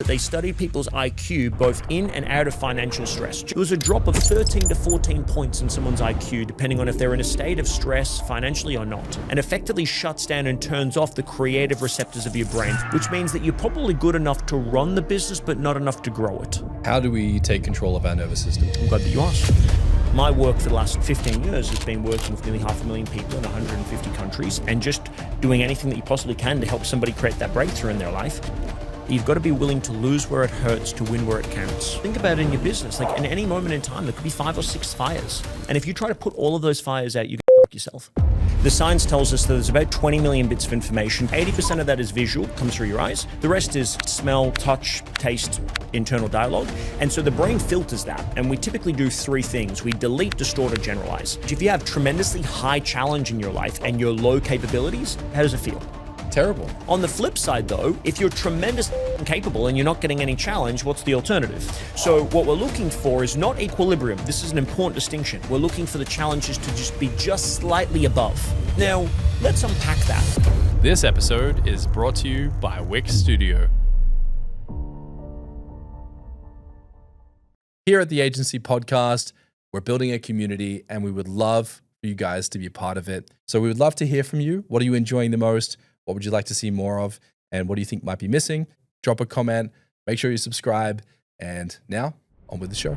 they studied people's IQ both in and out of financial stress. There was a drop of 13 to 14 points in someone's IQ, depending on if they're in a state of stress financially or not, and effectively shuts down and turns off the creative receptors of your brain, which means that you're probably good enough to run the business, but not enough to grow it. How do we take control of our nervous system? I'm glad that you asked. My work for the last 15 years has been working with nearly 500,000 people in 150 countries and just doing anything that you possibly can to help somebody create that breakthrough in their life. You've got to be willing to lose where it hurts to win where it counts. Think about it in your business. Like in any moment in time, there could be 5 or 6 fires. And if you try to put all of those fires out, you can fuck yourself. The science tells us that there's about 20 million bits of information. 80% of that is visual, comes through your eyes. The rest is smell, touch, taste, internal dialogue. And so the brain filters that. And we typically do 3 things. We delete, distort, or generalize. If you have tremendously high challenge in your life and your low capabilities, how does it feel? Terrible. On the flip side though, if you're tremendously capable and you're not getting any challenge, what's the alternative? So what we're looking for is not equilibrium. This is an important distinction. We're looking for the challenges to just be just slightly above. Now, let's unpack that. This episode is brought to you by Wix Studio. Here at the Agency Podcast, we're building a community and we would love for you guys to be a part of it. So we would love to hear from you. What are you enjoying the most? What would you like to see more of? And what do you think might be missing? Drop a comment, make sure you subscribe. And now, on with the show.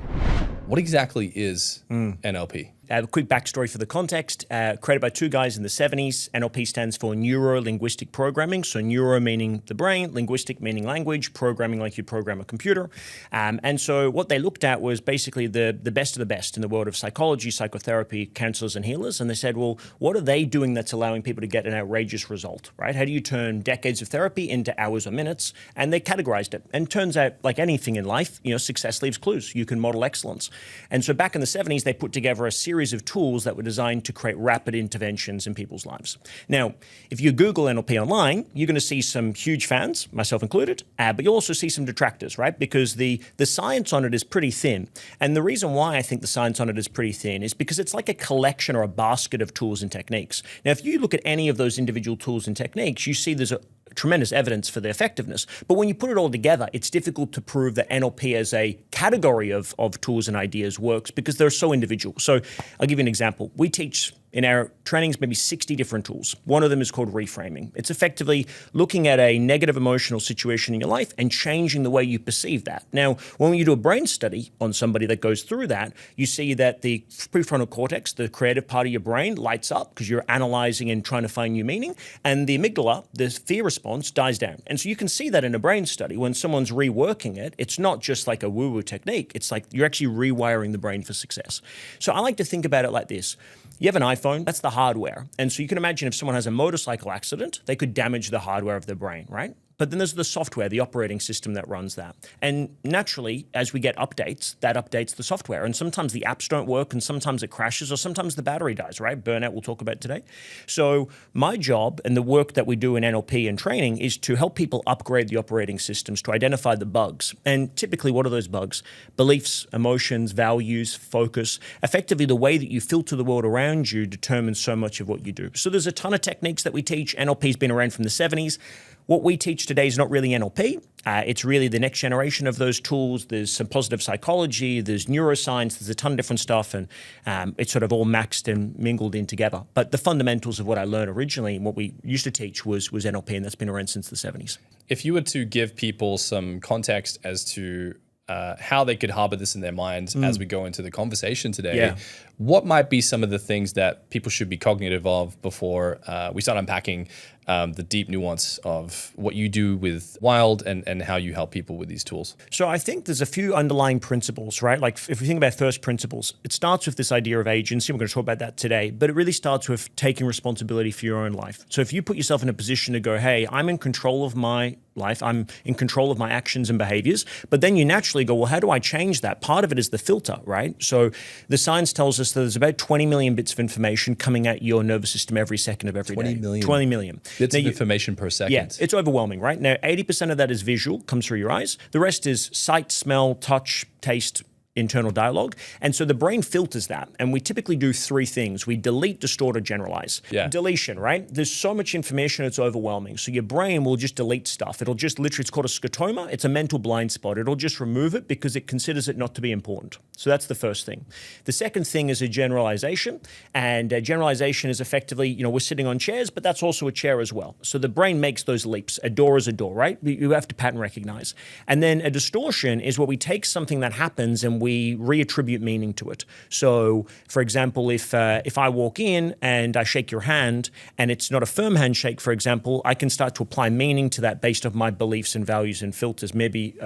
What exactly is NLP? A quick backstory for the context, created by 2 guys in the 70s. NLP stands for Neuro-Linguistic Programming. So neuro meaning the brain, linguistic meaning language, programming like you'd program a computer. And so what they looked at was basically the best of the best in the world of psychology, psychotherapy, counselors and healers. And they said, well, what are they doing that's allowing people to get an outrageous result, right? How do you turn decades of therapy into hours or minutes? And they categorized it. And turns out, like anything in life, success leaves clues. You can model excellence. And so back in the 70s, they put together a series of tools that were designed to create rapid interventions in people's lives. Now, if you Google NLP online, you're going to see some huge fans, myself included, but you'll also see some detractors, right? Because the science on it is pretty thin. And the reason why I think the science on it is pretty thin is because it's like a collection or a basket of tools and techniques. Now, if you look at any of those individual tools and techniques, you see there's a tremendous evidence for their effectiveness. But when you put it all together, it's difficult to prove that NLP as a category of tools and ideas works because they're so individual. So I'll give you an example. We teach in our trainings maybe 60 different tools. One of them is called reframing. It's effectively looking at a negative emotional situation in your life and changing the way you perceive that. Now, when you do a brain study on somebody that goes through that, you see that the prefrontal cortex, the creative part of your brain, lights up because you're analyzing and trying to find new meaning, and the amygdala, the fear response, dies down. And so you can see that in a brain study. When someone's reworking it, it's not just like a woo-woo technique. It's like you're actually rewiring the brain for success. So I like to think about it like this. You have an iPhone, that's the hardware. And so you can imagine if someone has a motorcycle accident, they could damage the hardware of their brain, right? But then there's the software, the operating system that runs that. And naturally, as we get updates, that updates the software. And sometimes the apps don't work, and sometimes it crashes, or sometimes the battery dies, right? Burnout, we'll talk about today. So my job and the work that we do in NLP and training is to help people upgrade the operating systems to identify the bugs. And typically, what are those bugs? Beliefs, emotions, values, focus. Effectively, the way that you filter the world around you determines so much of what you do. So there's a ton of techniques that we teach. NLP's been around from the 70s. What we teach today is not really NLP. It's really the next generation of those tools. There's some positive psychology, there's neuroscience, there's a ton of different stuff, and it's sort of all maxed and mingled in together. But the fundamentals of what I learned originally and what we used to teach was NLP, and that's been around since the 70s. If you were to give people some context as to how they could harbor this in their minds as we go into the conversation today, what might be some of the things that people should be cognitive of before we start unpacking the deep nuance of what you do with W.I.L.D and how you help people with these tools? So I think there's a few underlying principles, right? Like if we think about first principles, it starts with this idea of agency. We're going to talk about that today, but it really starts with taking responsibility for your own life. So if you put yourself in a position to go, hey, I'm in control of my life, I'm in control of my actions and behaviors, but then you naturally go, well, how do I change that? Part of it is the filter, right? So the science tells us that there's about 20 million bits of information coming at your nervous system every second of every day. 20 million. 20 million. Bits of information per second. Yeah, it's overwhelming, right? Now, 80% of that is visual, comes through your eyes. The rest is sight, smell, touch, taste, internal dialogue. And so the brain filters that. And we typically do three things. We delete, distort, or generalize. Yeah. Deletion, right? There's so much information, it's overwhelming. So your brain will just delete stuff. It'll just literally, it's called a scotoma. It's a mental blind spot. It'll just remove it because it considers it not to be important. So that's the first thing. The second thing is a generalization. And generalization is effectively, we're sitting on chairs, but that's also a chair as well. So the brain makes those leaps. A door is a door, right? You have to pattern recognize. And then a distortion is where we take something that happens and we reattribute meaning to it. So, for example, if I walk in and I shake your hand and it's not a firm handshake, for example, I can start to apply meaning to that based on my beliefs and values and filters. Maybe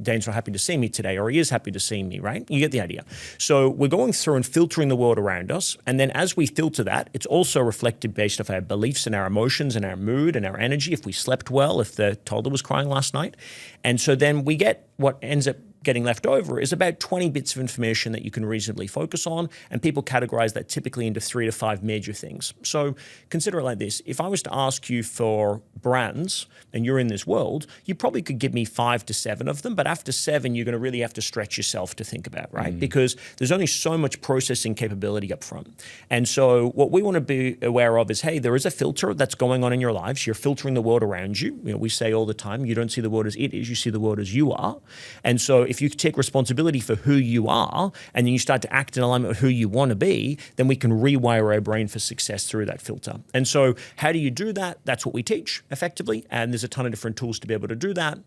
Dane's not happy to see me today, or he is happy to see me, right? You get the idea. So we're going through and filtering the world around us. And then as we filter that, it's also reflected based off our beliefs and our emotions and our mood and our energy, if we slept well, if the toddler was crying last night. And so then we get what ends up getting left over is about 20 bits of information that you can reasonably focus on, and people categorize that typically into 3 to 5 major things. So consider it like this. If I was to ask you for brands and you're in this world, you probably could give me 5 to 7 of them, but after 7, you're going to really have to stretch yourself to think about, right? Because there's only so much processing capability up front. And so what we want to be aware of is, hey, there is a filter that's going on in your lives. You're filtering the world around you. We say all the time, you don't see the world as it is, you see the world as you are. And so if you take responsibility for who you are and then you start to act in alignment with who you want to be, then we can rewire our brain for success through that filter. And so how do you do that? That's what we teach effectively. And there's a ton of different tools to be able to do that.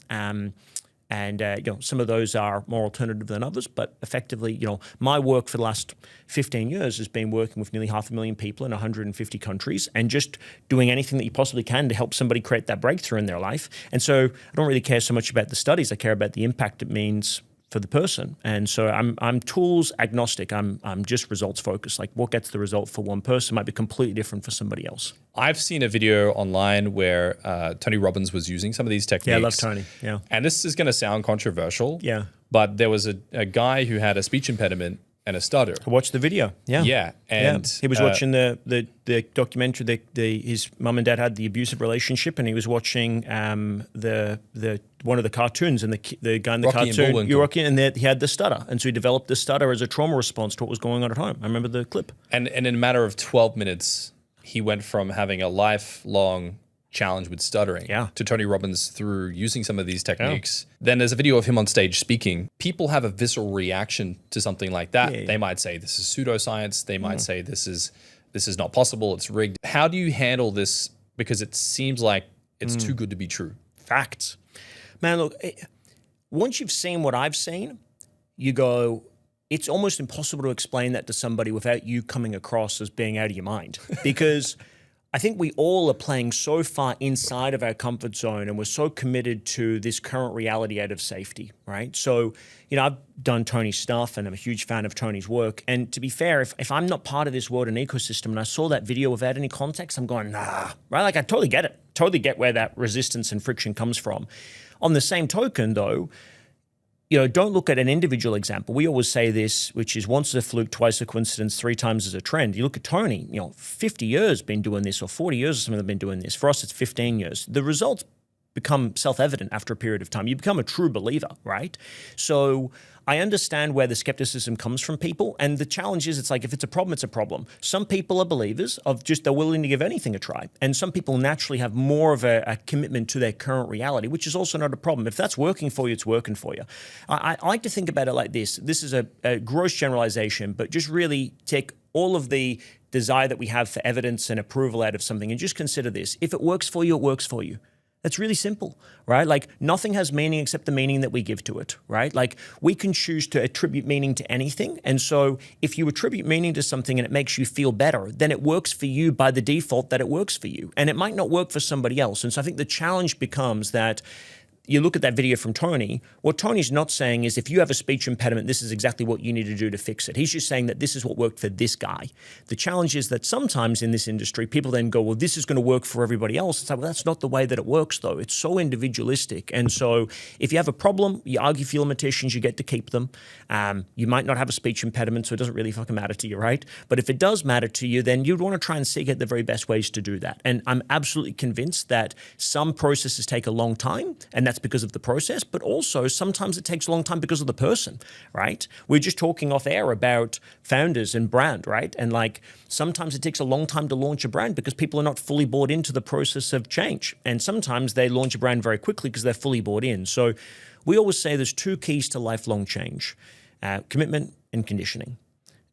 Some of those are more alternative than others, but effectively, my work for the last 15 years has been working with nearly 500,000 people in 150 countries and just doing anything that you possibly can to help somebody create that breakthrough in their life. And so I don't really care so much about the studies. I care about the impact it means for the person. And so I'm tools agnostic. I'm just results focused. Like what gets the result for one person might be completely different for somebody else. I've seen a video online where Tony Robbins was using some of these techniques. Yeah, I love Tony. Yeah. And this is going to sound controversial. Yeah. But there was a guy who had a speech impediment and a stutter. I watched the video. Yeah. Yeah. And he was watching the documentary. His mum and dad had the abusive relationship, and he was watching the one of the cartoons, and the guy in the cartoon, Rocky, and he had the stutter, and so he developed the stutter as a trauma response to what was going on at home. I remember the clip. And in a matter of 12 minutes, he went from having a lifelong challenge with stuttering to Tony Robbins through using some of these techniques. Then there's a video of him on stage speaking. People have a visceral reaction to something like that. They might say this is pseudoscience. They might say this is not possible. It's rigged. How do you handle this? Because it seems like it's too good to be true. Facts. Man, look, once you've seen what I've seen, you go, it's almost impossible to explain that to somebody without you coming across as being out of your mind. Because I think we all are playing so far inside of our comfort zone, and we're so committed to this current reality out of safety, right? So, I've done Tony's stuff and I'm a huge fan of Tony's work. And to be fair, if I'm not part of this world and ecosystem and I saw that video without any context, I'm going, nah, right? Like I totally get it. Totally get where that resistance and friction comes from. On the same token though, don't look at an individual example. We always say this, which is once a fluke, twice a coincidence, 3 times as a trend. You look at Tony, 50 years been doing this, or 40 years or something have been doing this. For us, it's 15 years. The results become self-evident after a period of time. You become a true believer, right? So I understand where the skepticism comes from people. And the challenge is, it's like, if it's a problem, it's a problem. Some people are believers of just, they're willing to give anything a try. And some people naturally have more of a commitment to their current reality, which is also not a problem. If that's working for you, it's working for you. I like to think about it like this. This is a gross generalization, but just really take all of the desire that we have for evidence and approval out of something and just consider this. If it works for you, it works for you. That's really simple, right? Like nothing has meaning except the meaning that we give to it, right? Like we can choose to attribute meaning to anything. And so if you attribute meaning to something and it makes you feel better, then it works for you by the default that it works for you. And it might not work for somebody else. And so I think the challenge becomes that you look at that video from Tony, what Tony's not saying is if you have a speech impediment, this is exactly what you need to do to fix it. He's just saying that this is what worked for this guy. The challenge is that sometimes in this industry, people then go, well, this is going to work for everybody else. It's like, well, that's not the way that it works, though. It's so individualistic. And so if you have a problem, you argue for your limitations, you get to keep them. You might not have a speech impediment, so it doesn't really fucking matter to you, right? But if it does matter to you, then you'd want to try and seek out the very best ways to do that. And I'm absolutely convinced that some processes take a long time, and that's because of the process, but also sometimes it takes a long time because of the person, right? We're just talking off air about founders and brand, right? And like sometimes it takes a long time to launch a brand because people are not fully bought into the process of change. And sometimes they launch a brand very quickly because they're fully bought in. So we always say there's two keys to lifelong change, commitment and conditioning.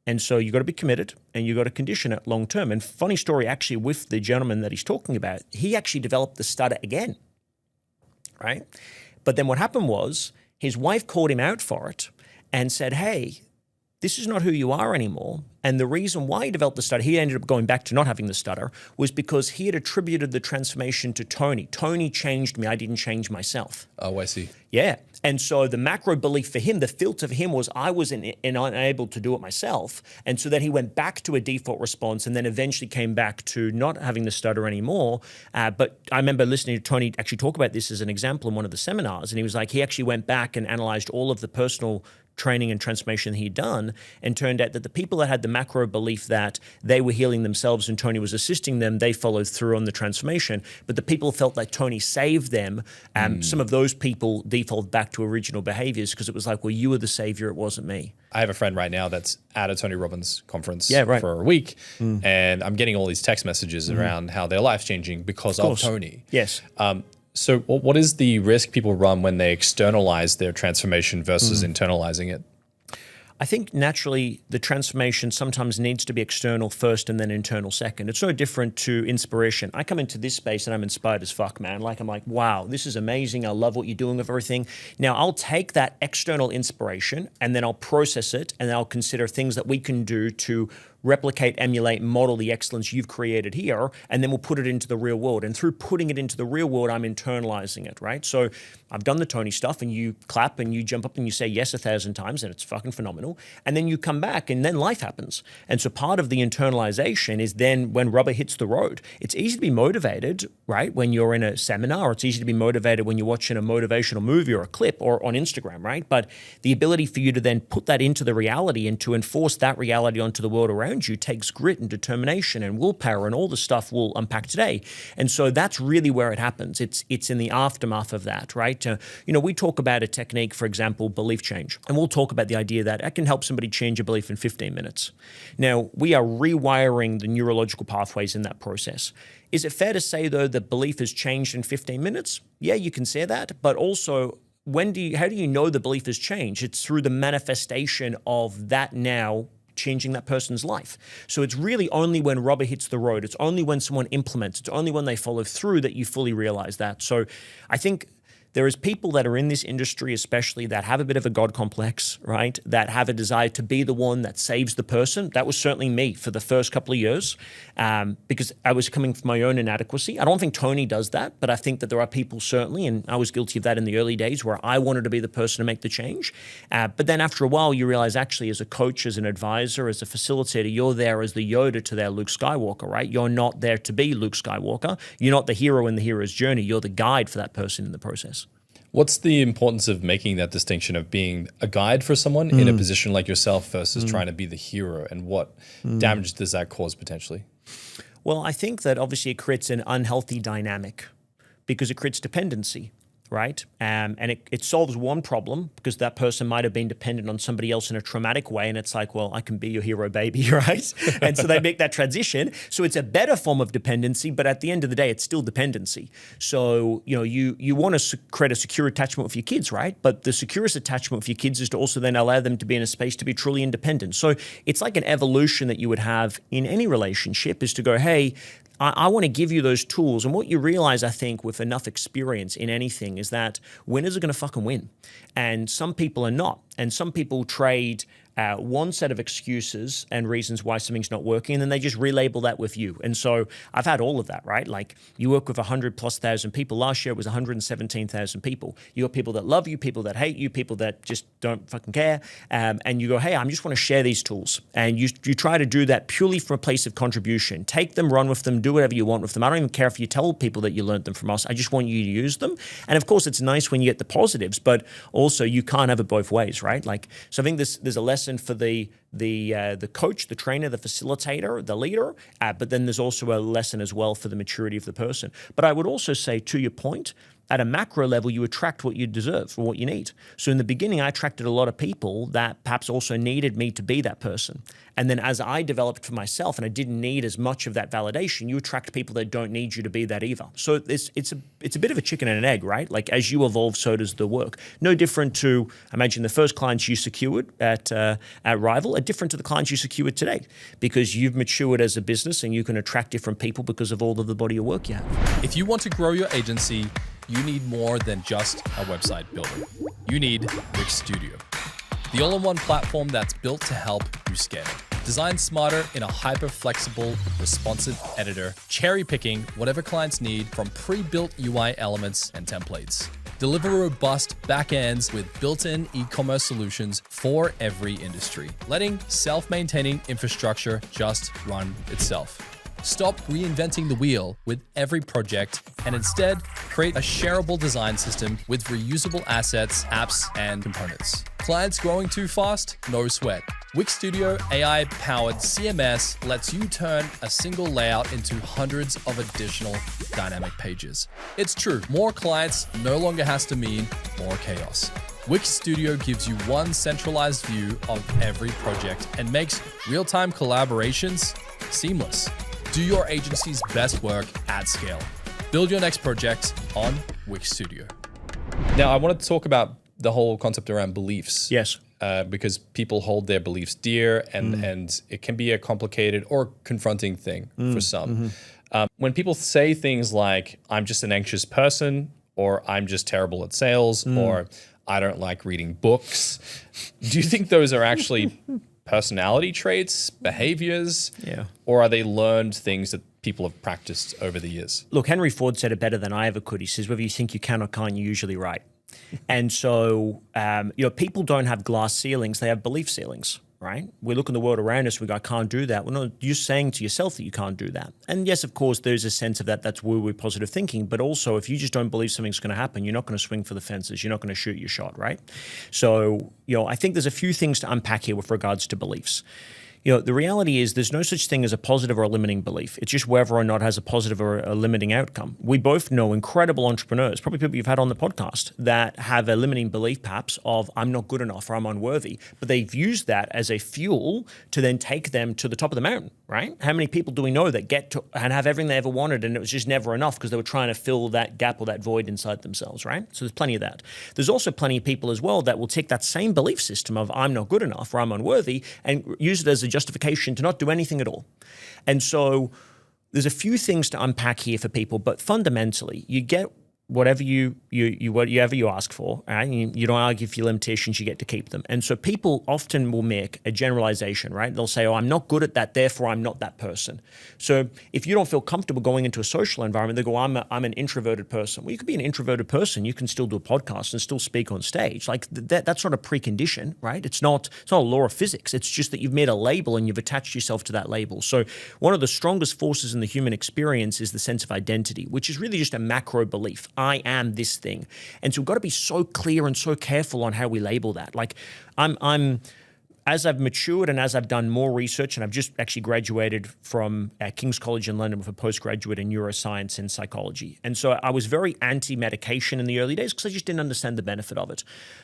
And so you got to be committed and you got to condition it long term. And funny story, actually, with the gentleman that he's talking about, he actually developed the stutter again, right? But then what happened was his wife called him out for it and said, hey, this is not who you are anymore. And the reason why he developed the stutter, he ended up going back to not having the stutter, was because he had attributed the transformation to Tony. Tony changed me. I didn't change myself. Oh, I see. Yeah. And so the macro belief for him, the filter for him was I was unable to do it myself. And so then he went back to a default response and then eventually came back to not having the stutter anymore. But I remember listening to Tony actually talk about this as an example in one of the seminars. And he was like, he actually went back and analyzed all of the personal training and transformation he'd done, and turned out that the people that had the macro belief that they were healing themselves and Tony was assisting them, they followed through on the transformation. But the people felt like Tony saved them. Some of those people default back to original behaviors because it was like, well, you were the savior, it wasn't me. I have a friend right now that's at a Tony Robbins conference right. for a week, and I'm getting all these text messages around how their life's changing because of Tony. Yes. So what is the risk people run when they externalize their transformation versus internalizing it? I think naturally the transformation sometimes needs to be external first and then internal second. It's no different to inspiration. I come into this space and I'm inspired as fuck, man. Like, I'm like, wow, this is amazing. I love what you're doing with everything. Now I'll take that external inspiration and then I'll process it and I'll consider things that we can do to replicate, emulate, model the excellence you've created here, and then we'll put it into the real world. And through putting it into the real world, I'm internalizing it, right? So I've done the Tony stuff and you clap and you jump up and you say yes 1,000 times and it's fucking phenomenal. And then you come back and then life happens. And so part of the internalization is then when rubber hits the road. It's easy to be motivated, right? When you're in a seminar, or it's easy to be motivated when you're watching a motivational movie or a clip or on Instagram, right? But the ability for you to then put that into the reality and to enforce that reality onto the world around you takes grit and determination and willpower and all the stuff we'll unpack today. And so that's really where it happens. It's in the aftermath of that, right? We talk about a technique, for example, belief change, and we'll talk about the idea that it can help somebody change a belief in 15 minutes. Now, we are rewiring the neurological pathways in that process. Is it fair to say, though, that belief has changed in 15 minutes? Yeah, you can say that, but also, how do you know the belief has changed? It's through the manifestation of that now changing that person's life. So it's really only when rubber hits the road, it's only when someone implements, it's only when they follow through that you fully realize that. So I think there is people that are in this industry, especially, that have a bit of a God complex, right? That have a desire to be the one that saves the person. That was certainly me for the first couple of years because I was coming from my own inadequacy. I don't think Tony does that, but I think that there are people certainly, and I was guilty of that in the early days, where I wanted to be the person to make the change. But then after a while, you realize actually as a coach, as an advisor, as a facilitator, you're there as the Yoda to their Luke Skywalker, right? You're not there to be Luke Skywalker. You're not the hero in the hero's journey. You're the guide for that person in the process. What's the importance of making that distinction of being a guide for someone in a position like yourself versus trying to be the hero, and what damage does that cause potentially? Well, I think that obviously it creates an unhealthy dynamic because it creates dependency, right? And it solves one problem because that person might have been dependent on somebody else in a traumatic way. And it's like, well, I can be your hero, baby, right? And so they make that transition. So it's a better form of dependency, but at the end of the day, it's still dependency. So, you want to create a secure attachment with your kids, right? But the securest attachment with your kids is to also then allow them to be in a space to be truly independent. So it's like an evolution that you would have in any relationship, is to go, hey, I want to give you those tools. And what you realize, I think, with enough experience in anything is that winners are going to fucking win. And some people are not. And some people trade one set of excuses and reasons why something's not working, and then they just relabel that with you. And so I've had all of that, right? Like, you work with 100,000+ people. Last year it was 117,000 people. You got people that love you, people that hate you, people that just don't fucking care. And you go, hey, I just want to share these tools. And you try to do that purely from a place of contribution. Take them, run with them, do whatever you want with them. I don't even care if you tell people that you learned them from us. I just want you to use them. And of course, it's nice when you get the positives, but also you can't have it both ways, right? Like, so I think there's a lesson for the coach, the trainer, the facilitator, the leader, but then there's also a lesson as well for the maturity of the person. But I would also say, to your point, at a macro level, you attract what you deserve or what you need. So in the beginning, I attracted a lot of people that perhaps also needed me to be that person. And then as I developed for myself and I didn't need as much of that validation, you attract people that don't need you to be that either. So it's a bit of a chicken and an egg, right? Like as you evolve, so does the work. No different to, imagine the first clients you secured at Rival are different to the clients you secured today because you've matured as a business and you can attract different people because of all of the body of work you have. If you want to grow your agency, you need more than just a website builder. You need Wix Studio, the all-in-one platform that's built to help you scale. Designed smarter in a hyper-flexible, responsive editor, cherry-picking whatever clients need from pre-built UI elements and templates. Deliver robust backends with built-in e-commerce solutions for every industry, letting self-maintaining infrastructure just run itself. Stop reinventing the wheel with every project and instead create a shareable design system with reusable assets, apps, and components. Clients growing too fast? No sweat. Wix Studio AI-powered CMS lets you turn a single layout into hundreds of additional dynamic pages. It's true, more clients no longer has to mean more chaos. Wix Studio gives you one centralized view of every project and makes real-time collaborations seamless. Do your agency's best work at scale. Build your next project on Wix Studio. Now, I wanted to talk about the whole concept around beliefs. Yes. Because people hold their beliefs dear and it can be a complicated or confronting thing for some. When people say things like, I'm just an anxious person, or I'm just terrible at sales, or I don't like reading books, do you think those are actually personality traits, behaviors, or are they learned things that people have practiced over the years? Look, Henry Ford said it better than I ever could. He says, whether you think you can or can't, you're usually right. And so, people don't have glass ceilings, they have belief ceilings, right? We look in the world around us, we go, I can't do that. Well, no, you're saying to yourself that you can't do that. And yes, of course, there's a sense of that, that's woo-woo positive thinking. But also, if you just don't believe something's going to happen, you're not going to swing for the fences. You're not going to shoot your shot, right? So, I think there's a few things to unpack here with regards to beliefs. The reality is there's no such thing as a positive or a limiting belief. It's just whether or not it has a positive or a limiting outcome. We both know incredible entrepreneurs, probably people you've had on the podcast, that have a limiting belief perhaps of I'm not good enough or I'm unworthy, but they've used that as a fuel to then take them to the top of the mountain, right? How many people do we know that get to and have everything they ever wanted and it was just never enough because they were trying to fill that gap or that void inside themselves, right? So there's plenty of that. There's also plenty of people as well that will take that same belief system of I'm not good enough or I'm unworthy and use it as a justification to not do anything at all. And so there's a few things to unpack here for people, but fundamentally you get whatever whatever you ask for, right? You don't argue for your limitations, you get to keep them. And so people often will make a generalization, right? They'll say, oh, I'm not good at that, therefore I'm not that person. So if you don't feel comfortable going into a social environment, they go, I'm an introverted person. Well, you could be an introverted person, you can still do a podcast and still speak on stage. Like that's not a precondition, right? It's not a law of physics. It's just that you've made a label and you've attached yourself to that label. So one of the strongest forces in the human experience is the sense of identity, which is really just a macro belief. I am this thing. And so we've got to be so clear and so careful on how we label that. Like as I've matured and as I've done more research, and I've just actually graduated from King's College in London with a postgraduate in neuroscience and psychology. And so I was very anti-medication in the early days because I just didn't understand the benefit of it.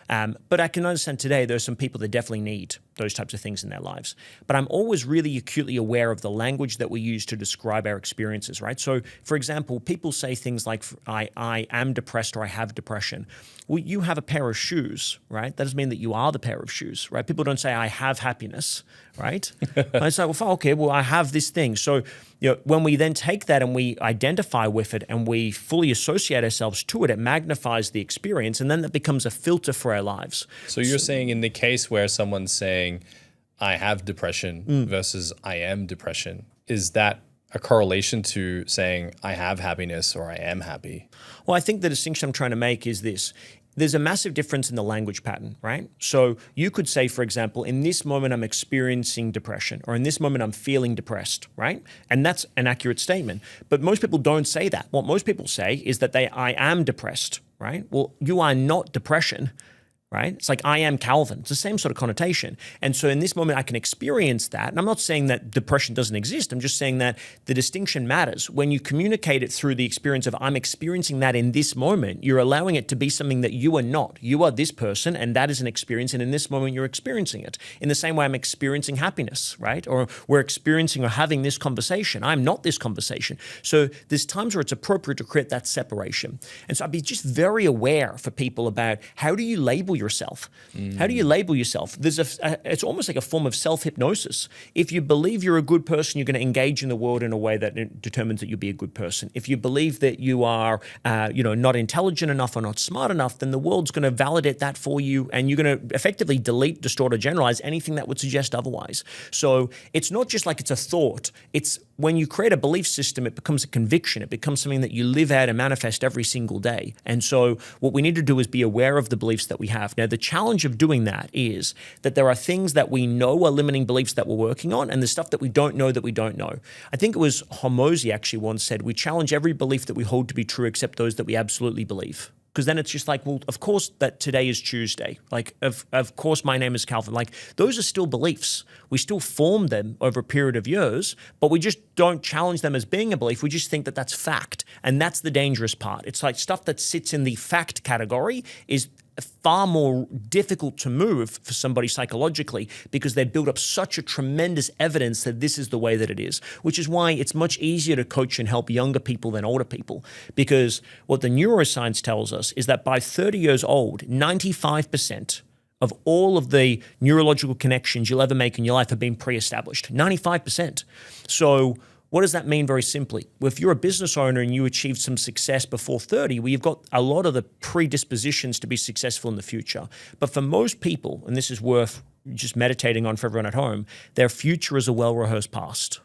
But I can understand today there are some people that definitely need those types of things in their lives. But I'm always really acutely aware of the language that we use to describe our experiences, right? So, for example, people say things like, I am depressed or I have depression. Well, you have a pair of shoes, right? That doesn't mean that you are the pair of shoes, right? People don't say, I have happiness, right? I say, well, okay, well, I have this thing. So, when we then take that and we identify with it and we fully associate ourselves to it, it magnifies the experience and then that becomes a filter for our lives. So you're saying in the case where someone's saying, I have depression versus I am depression, is that a correlation to saying I have happiness or I am happy? Well, I think the distinction I'm trying to make is this. There's a massive difference in the language pattern, right? So you could say, for example, in this moment I'm experiencing depression, or in this moment I'm feeling depressed, right? And that's an accurate statement. But most people don't say that. What most people say is that I am depressed, right? Well, you are not depression, right? It's like, I am Calvin. It's the same sort of connotation. And so in this moment, I can experience that. And I'm not saying that depression doesn't exist. I'm just saying that the distinction matters. When you communicate it through the experience of, I'm experiencing that in this moment, you're allowing it to be something that you are not. You are this person, and that is an experience. And in this moment, you're experiencing it. In the same way, I'm experiencing happiness, right? Or we're experiencing or having this conversation. I'm not this conversation. So there's times where it's appropriate to create that separation. And so I'd be just very aware for people about, how do you label yourself? How do you label yourself? It's almost like a form of self-hypnosis. If you believe you're a good person, you're going to engage in the world in a way that determines that you'll be a good person. If you believe that you are, not intelligent enough or not smart enough, then the world's going to validate that for you, and you're going to effectively delete, distort, or generalize anything that would suggest otherwise. So it's not just like it's a thought. It's when you create a belief system, it becomes a conviction. It becomes something that you live out and manifest every single day. And so what we need to do is be aware of the beliefs that we have. Now, the challenge of doing that is that there are things that we know are limiting beliefs that we're working on, and the stuff that we don't know that we don't know. I think it was Hormozy actually once said, we challenge every belief that we hold to be true except those that we absolutely believe. Because then it's just like, well, of course that today is Tuesday. Like, of course my name is Calvin. Like, those are still beliefs. We still form them over a period of years, but we just don't challenge them as being a belief. We just think that that's fact. And that's the dangerous part. It's like stuff that sits in the fact category is far more difficult to move for somebody psychologically, because they've built up such a tremendous evidence that this is the way that it is, which is why it's much easier to coach and help younger people than older people. Because what the neuroscience tells us is that by 30 years old, 95% of all of the neurological connections you'll ever make in your life have been pre-established, 95%. So what does that mean very simply? Well, if you're a business owner and you achieved some success before 30, well, you've got a lot of the predispositions to be successful in the future. But for most people, and this is worth just meditating on for everyone at home, their future is a well-rehearsed past.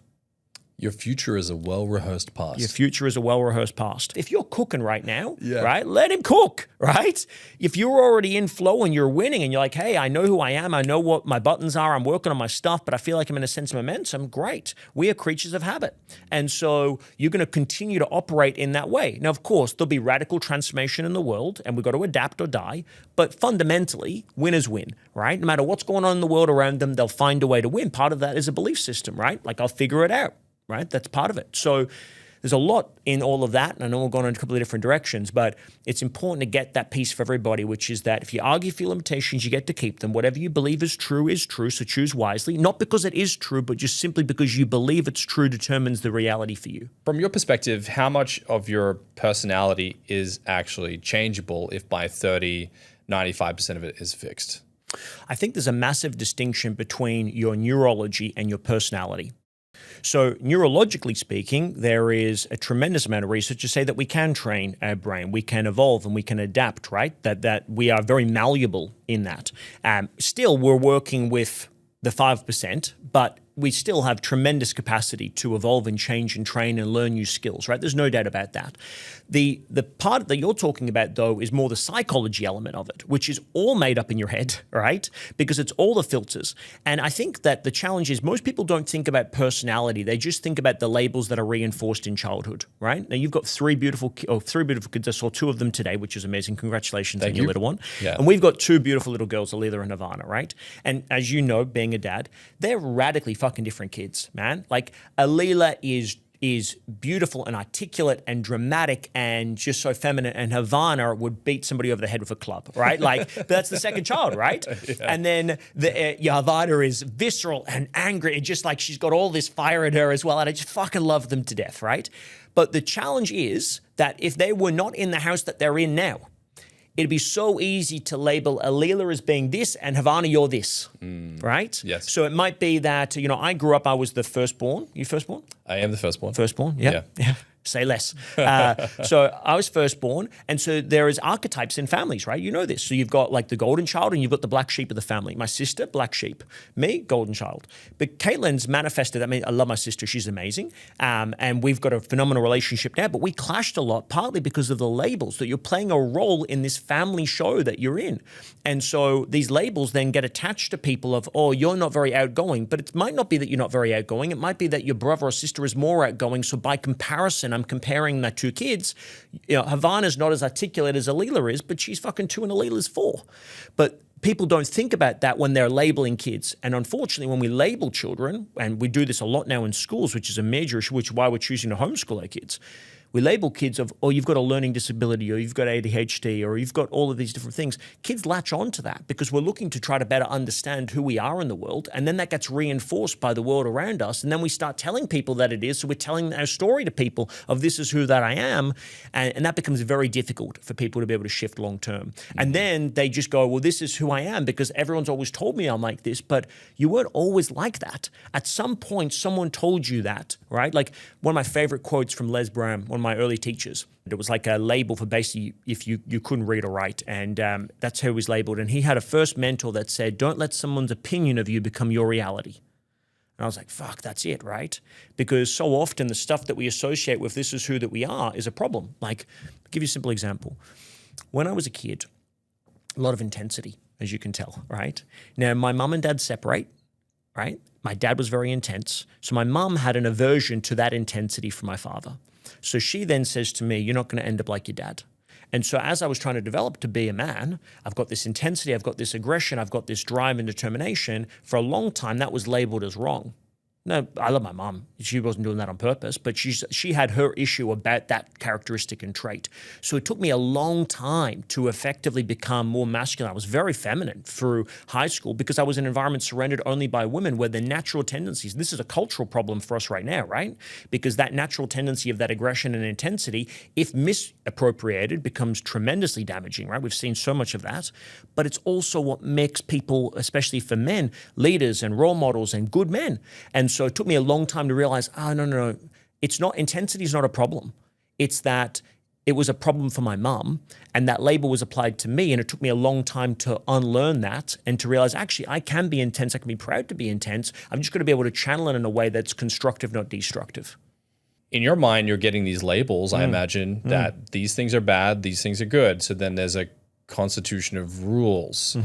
Your future is a well-rehearsed past. Your future is a well-rehearsed past. If you're cooking right now, right, let him cook, right? If you're already in flow and you're winning and you're like, hey, I know who I am, I know what my buttons are, I'm working on my stuff, but I feel like I'm in a sense of momentum, great. We are creatures of habit. And so you're going to continue to operate in that way. Now, of course, there'll be radical transformation in the world and we've got to adapt or die, but fundamentally, winners win, right? No matter what's going on in the world around them, they'll find a way to win. Part of that is a belief system, right? Like, I'll figure it out. Right? That's part of it. So there's a lot in all of that, and I know we're going in a couple of different directions, but it's important to get that piece for everybody, which is that if you argue for your limitations, you get to keep them. Whatever you believe is true, so choose wisely. Not because it is true, but just simply because you believe it's true determines the reality for you. From your perspective, how much of your personality is actually changeable if by 30, 95% of it is fixed? I think there's a massive distinction between your neurology and your personality. So neurologically speaking, there is a tremendous amount of research to say that we can train our brain, we can evolve and we can adapt, right? That we are very malleable in that. Still, we're working with the 5%, but we still have tremendous capacity to evolve and change and train and learn new skills, right? There's no doubt about that. The part that you're talking about, though, is more the psychology element of it, which is all made up in your head, right? Because it's all the filters. And I think that the challenge is most people don't think about personality. They just think about the labels that are reinforced in childhood, right? Now, you've got three beautiful kids. I saw two of them today, which is amazing. Congratulations on your little one. Yeah. And we've got two beautiful little girls, Alila and Havana, right? And as you know, being a dad, they're radically fucking different kids, man. Like, Alila is beautiful and articulate and dramatic and just so feminine, and Havana would beat somebody over the head with a club, right? Like, that's the second child, right? Yeah. And then Havana is visceral and angry, and just like she's got all this fire in her as well, and I just fucking love them to death, right? But the challenge is that if they were not in the house that they're in now, it'd be so easy to label Alila as being this and Havana, you're this, right? Yes. So it might be that, I grew up, I was the firstborn. You firstborn? I am the firstborn. Firstborn, yeah. Say less. So I was firstborn, and so there is archetypes in families, right? You know this. So you've got like the golden child, and you've got the black sheep of the family. My sister, black sheep. Me, golden child. But Caitlin's manifested. I mean, I love my sister. She's amazing, and we've got a phenomenal relationship now. But we clashed a lot, partly because of the labels that you're playing a role in this family show that you're in, and so these labels then get attached to people of, oh, you're not very outgoing. But it might not be that you're not very outgoing. It might be that your brother or sister sister is more outgoing. So by comparison, I'm comparing my two kids. Havana's not as articulate as Alila is, but she's fucking 2 and Alila's 4. But people don't think about that when they're labeling kids. And unfortunately, when we label children, and we do this a lot now in schools, which is a major issue, which is why we're choosing to homeschool our kids. We label kids of, oh, you've got a learning disability, or you've got ADHD, or you've got all of these different things. Kids latch on to that because we're looking to try to better understand who we are in the world. And then that gets reinforced by the world around us. And then we start telling people that it is. So we're telling our story to people of this is who that I am. And that becomes very difficult for people to be able to shift long term. And then they just go, well, this is who I am because everyone's always told me I'm like this. But you weren't always like that. At some point, someone told you that, right? Like one of my favorite quotes from Les Brown, one of my early teachers. It was like a label for basically if you couldn't read or write. And that's how he was labeled. And he had a first mentor that said, don't let someone's opinion of you become your reality. And I was like, fuck, that's it, right? Because so often the stuff that we associate with this is who that we are is a problem. Like, I'll give you a simple example. When I was a kid, a lot of intensity, as you can tell, right? Now, my mum and dad separate, right? My dad was very intense. So my mum had an aversion to that intensity from my father. So she then says to me, you're not going to end up like your dad. And so as I was trying to develop to be a man, I've got this intensity, I've got this aggression, I've got this drive and determination. For a long time, that was labeled as wrong. No, I love my mom. She wasn't doing that on purpose, but she had her issue about that characteristic and trait. So it took me a long time to effectively become more masculine. I was very feminine through high school because I was in an environment surrounded only by women where the natural tendencies, this is a cultural problem for us right now, right? Because that natural tendency of that aggression and intensity, if misappropriated, becomes tremendously damaging, right? We've seen so much of that. But it's also what makes people, especially for men, leaders and role models and good men. And so it took me a long time to realize, no, it's not, intensity is not a problem. It's that it was a problem for my mum and that label was applied to me. And it took me a long time to unlearn that and to realize, actually, I can be intense. I can be proud to be intense. I'm just going to be able to channel it in a way that's constructive, not destructive. In your mind, you're getting these labels, I imagine, that these things are bad, these things are good. So then there's a constitution of rules.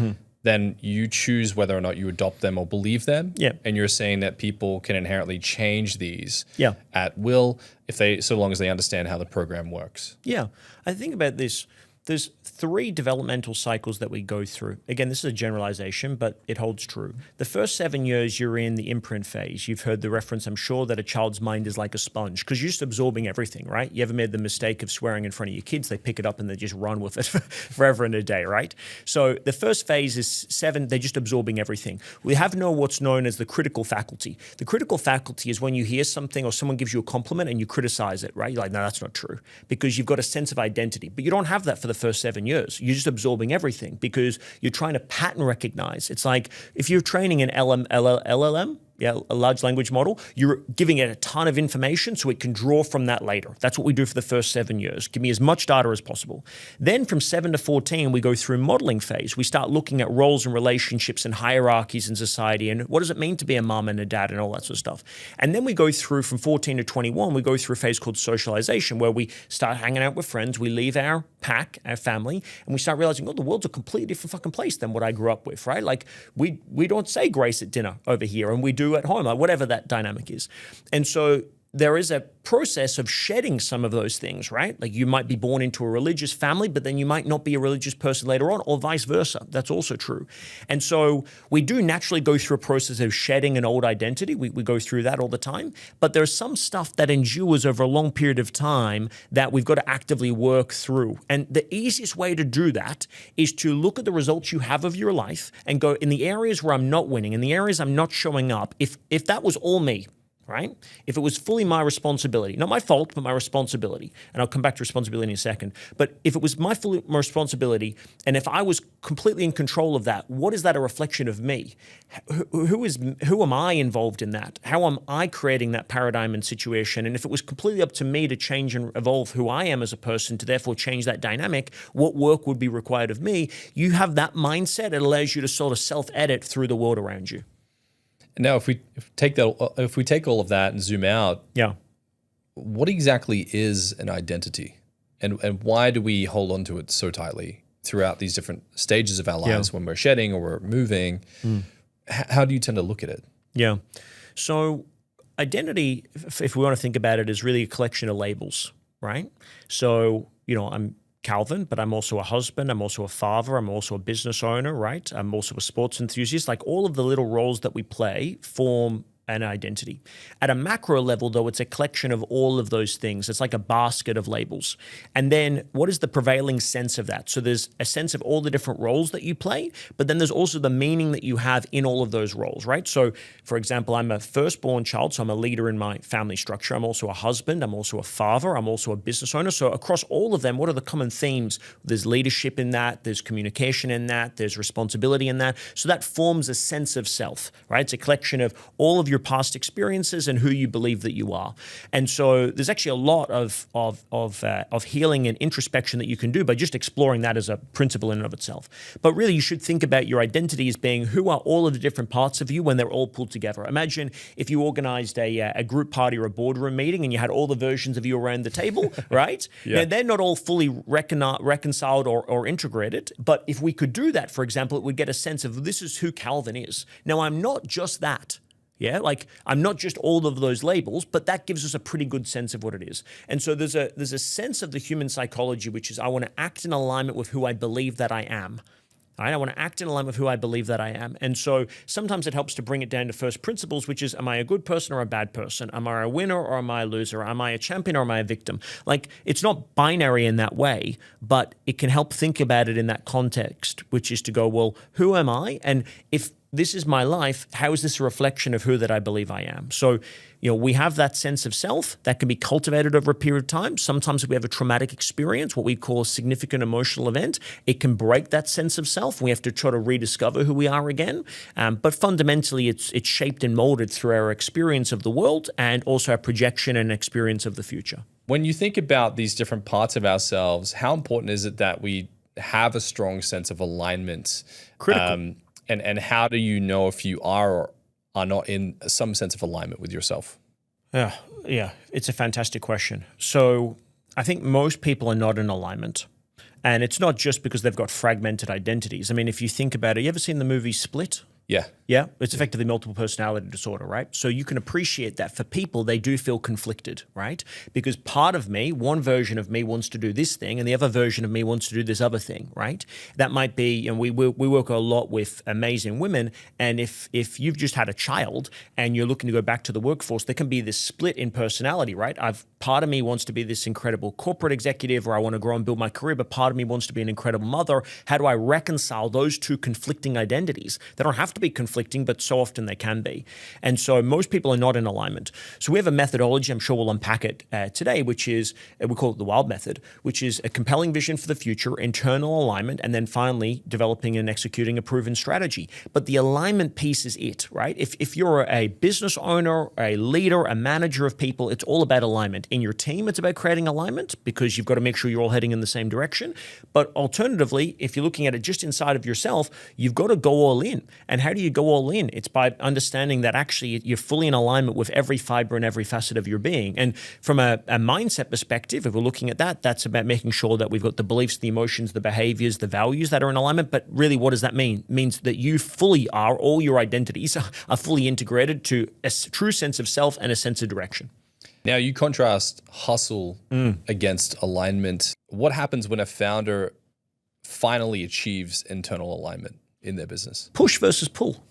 Then you choose whether or not you adopt them or believe them. Yeah. And you're saying that people can inherently change these Yeah. at will so long as they understand how the program works. Yeah. I think about this. There's 3 developmental cycles that we go through. Again, this is a generalization, but it holds true. The first 7 years, you're in the imprint phase. You've heard the reference, I'm sure, that a child's mind is like a sponge because you're just absorbing everything, right? You ever made the mistake of swearing in front of your kids? They pick it up and they just run with it forever and a day, right? So the first phase is 7. They're just absorbing everything. We have what's known as the critical faculty. The critical faculty is when you hear something or someone gives you a compliment and you criticize it, right? You're like, no, that's not true because you've got a sense of identity. But you don't have that for the first 7 years. You're just absorbing everything because you're trying to pattern recognize. It's like if you're training an LLM, a large language model, you're giving it a ton of information so it can draw from that later. That's what we do for the first 7 years. Give me as much data as possible. Then from 7 to 14, we go through modeling phase. We start looking at roles and relationships and hierarchies in society and what does it mean to be a mom and a dad and all that sort of stuff. And then we go through from 14 to 21, we go through a phase called socialization where we start hanging out with friends. We leave our pack, our family, and we start realizing, oh, the world's a completely different fucking place than what I grew up with, right? Like we don't say grace at dinner over here and we do at home, like whatever that dynamic is. And so there is a process of shedding some of those things, right? Like you might be born into a religious family, but then you might not be a religious person later on, or vice versa. That's also true. And so we do naturally go through a process of shedding an old identity. We go through that all the time. But there's some stuff that endures over a long period of time that we've got to actively work through. And the easiest way to do that is to look at the results you have of your life and go, in the areas where I'm not winning, in the areas I'm not showing up, if that was all me, right? If it was fully my responsibility, not my fault, but my responsibility, and I'll come back to responsibility in a second, but if it was my full responsibility, and if I was completely in control of that, what is that a reflection of me? Who am I involved in that? How am I creating that paradigm and situation? And if it was completely up to me to change and evolve who I am as a person, to therefore change that dynamic, what work would be required of me? You have that mindset, it allows you to sort of self-edit through the world around you. Now, if we take all of that and zoom out, what exactly is an identity, and why do we hold on to it so tightly throughout these different stages of our lives when we're shedding or we're moving? How do you tend to look at it? Yeah, so identity, if we want to think about it, is really a collection of labels, right? So, I'm Calvin, but I'm also a husband, I'm also a father, I'm also a business owner, right? I'm also a sports enthusiast. Like all of the little roles that we play form an identity. At a macro level, though, it's a collection of all of those things. It's like a basket of labels. And then what is the prevailing sense of that? So there's a sense of all the different roles that you play, but then there's also the meaning that you have in all of those roles, right? So, for example, I'm a firstborn child, so I'm a leader in my family structure. I'm also a husband. I'm also a father. I'm also a business owner. So across all of them, what are the common themes? There's leadership in that. There's communication in that. There's responsibility in that. So that forms a sense of self, right? It's a collection of all of your past experiences and who you believe that you are. And so there's actually a lot of healing and introspection that you can do by just exploring that as a principle in and of itself. But really, you should think about your identity as being who are all of the different parts of you when they're all pulled together. Imagine if you organized a group party or a boardroom meeting and you had all the versions of you around the table, right? Yeah. Now, they're not all fully reconciled or integrated, but if we could do that, for example, it would get a sense of this is who Calvin is. Now, I'm not just that. Yeah, like I'm not just all of those labels, but that gives us a pretty good sense of what it is. And so there's a sense of the human psychology, which is I want to act in alignment with who I believe that I am. Right? I want to act in alignment with who I believe that I am. And so sometimes it helps to bring it down to first principles, which is, am I a good person or a bad person? Am I a winner or am I a loser? Am I a champion or am I a victim? Like, it's not binary in that way, but it can help think about it in that context, which is to go, well, who am I? And if this is my life, how is this a reflection of who that I believe I am? So, we have that sense of self that can be cultivated over a period of time. Sometimes if we have a traumatic experience, what we call a significant emotional event, it can break that sense of self. We have to try to rediscover who we are again. But fundamentally, it's shaped and molded through our experience of the world and also our projection and experience of the future. When you think about these different parts of ourselves, how important is it that we have a strong sense of alignment? Critical. And how do you know if you are or are not in some sense of alignment with yourself? Yeah, it's a fantastic question. So I think most people are not in alignment. And it's not just because they've got fragmented identities. I mean, if you think about it, you ever seen the movie Split? Yeah. Yeah, it's effectively multiple personality disorder, right? So you can appreciate that for people, they do feel conflicted, right? Because part of me, one version of me wants to do this thing and the other version of me wants to do this other thing, right? That might be, and we work a lot with amazing women, and if you've just had a child and you're looking to go back to the workforce, there can be this split in personality, right? Part of me wants to be this incredible corporate executive, or I want to grow and build my career, but part of me wants to be an incredible mother. How do I reconcile those two conflicting identities? They don't have to be conflicting, but so often they can be. And so most people are not in alignment. So we have a methodology, I'm sure we'll unpack it today, which is, we call it the W.I.L.D method, which is a compelling vision for the future, internal alignment, and then finally developing and executing a proven strategy. But the alignment piece is it, right? If you're a business owner, a leader, a manager of people, it's all about alignment. In your team, it's about creating alignment because you've got to make sure you're all heading in the same direction. But alternatively, if you're looking at it just inside of yourself, you've got to go all in. And how do you go all in? It's by understanding that actually you're fully in alignment with every fiber and every facet of your being. And from a mindset perspective, if we're looking at that, that's about making sure that we've got the beliefs, the emotions, the behaviors, the values that are in alignment. But really, what does that mean? It means that you fully are, all your identities are fully integrated to a true sense of self and a sense of direction. Now, you contrast hustle against alignment. What happens when a founder finally achieves internal alignment in their business? Push versus pull.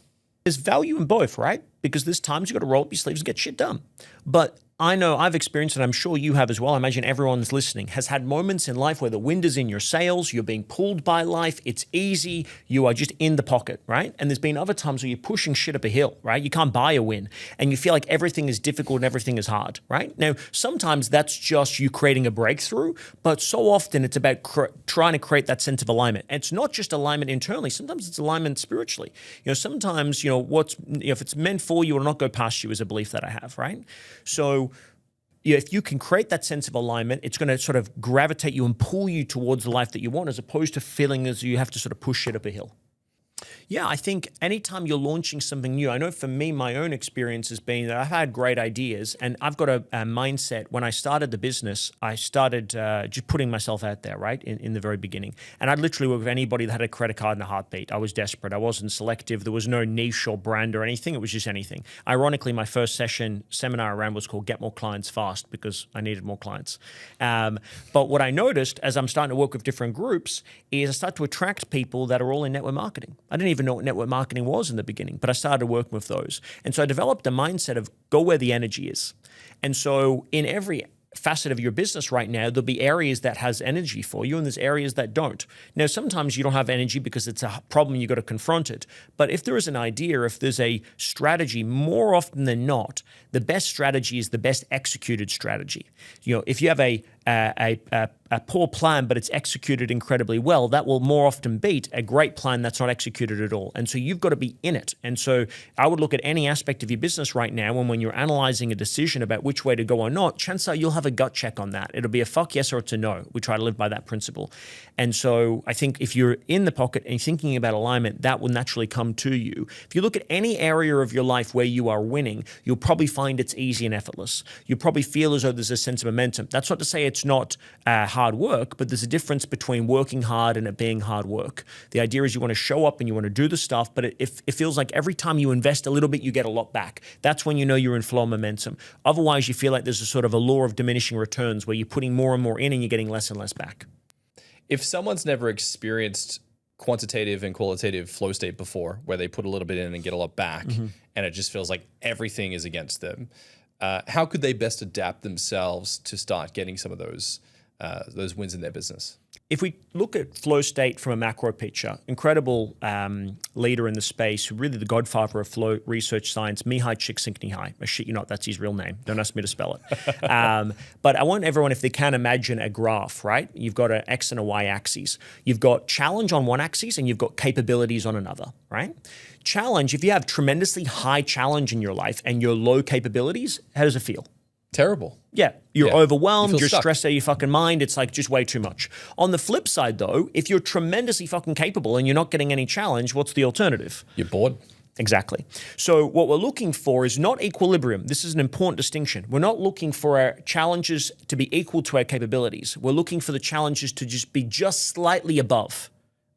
There's value in both, right? Because there's times you got to roll up your sleeves and get shit done. But I know I've experienced, and I'm sure you have as well, I imagine everyone that's listening has had moments in life where the wind is in your sails, you're being pulled by life, it's easy, you are just in the pocket, right? And there's been other times where you're pushing shit up a hill, right? You can't buy a win, and you feel like everything is difficult and everything is hard, right? Now, sometimes that's just you creating a breakthrough, but so often it's about trying to create that sense of alignment. And it's not just alignment internally, sometimes it's alignment spiritually. Sometimes, if it's meant for you, it will not go past you is a belief that I have, right? So if you can create that sense of alignment, it's going to sort of gravitate you and pull you towards the life that you want, as opposed to feeling as you have to sort of push it up a hill. Yeah, I think anytime you're launching something new, I know for me, my own experience has been that I've had great ideas, and I've got a mindset. When I started the business, I started just putting myself out there, right, in the very beginning. And I'd literally work with anybody that had a credit card in a heartbeat. I was desperate. I wasn't selective. There was no niche or brand or anything. It was just anything. Ironically, my first seminar around was called Get More Clients Fast because I needed more clients. But what I noticed as I'm starting to work with different groups is I start to attract people that are all in network marketing. I didn't even know what network marketing was in the beginning, but I started working with those. And so I developed a mindset of go where the energy is. And so in every facet of your business right now, there'll be areas that has energy for you and there's areas that don't. Now, sometimes you don't have energy because it's a problem, you got to confront it. But if there is an idea, if there's a strategy, more often than not, the best strategy is the best executed strategy. You know, if you have a poor plan, but it's executed incredibly well, that will more often beat a great plan that's not executed at all. And so you've got to be in it. And so I would look at any aspect of your business right now, and when you're analyzing a decision about which way to go or not, chances are you'll have a gut check on that. It'll be a fuck yes or it's a no. We try to live by that principle. And so I think if you're in the pocket and thinking about alignment, that will naturally come to you. If you look at any area of your life where you are winning, you'll probably find it's easy and effortless. You'll probably feel as though there's a sense of momentum. That's not to say it's not hard work, but there's a difference between working hard and it being hard work. The idea is you want to show up and you want to do the stuff, but it feels like every time you invest a little bit, you get a lot back. That's when you know you're in flow momentum. Otherwise, you feel like there's a sort of a law of diminishing returns where you're putting more and more in and you're getting less and less back. If someone's never experienced quantitative and qualitative flow state before, where they put a little bit in and get a lot back, and it just feels like everything is against them, how could they best adapt themselves to start getting some of those wins in their business? If we look at flow state from a macro picture, incredible leader in the space, really the godfather of flow research science, Mihai Csikszentmihalyi. I shit you not, that's his real name. Don't ask me to spell it. But I want everyone, if they can, imagine a graph, right? You've got an X and a Y axis. You've got challenge on one axis and you've got capabilities on another, right? Challenge, if you have tremendously high challenge in your life and your low capabilities, how does it feel? Terrible. Yeah, you're overwhelmed, you're stuck. stressed out of your fucking mind, it's like just way too much. On the flip side though, if you're tremendously fucking capable and you're not getting any challenge, what's the alternative? You're bored. Exactly. So what we're looking for is not equilibrium. This is an important distinction. We're not looking for our challenges to be equal to our capabilities. We're looking for the challenges to just be just slightly above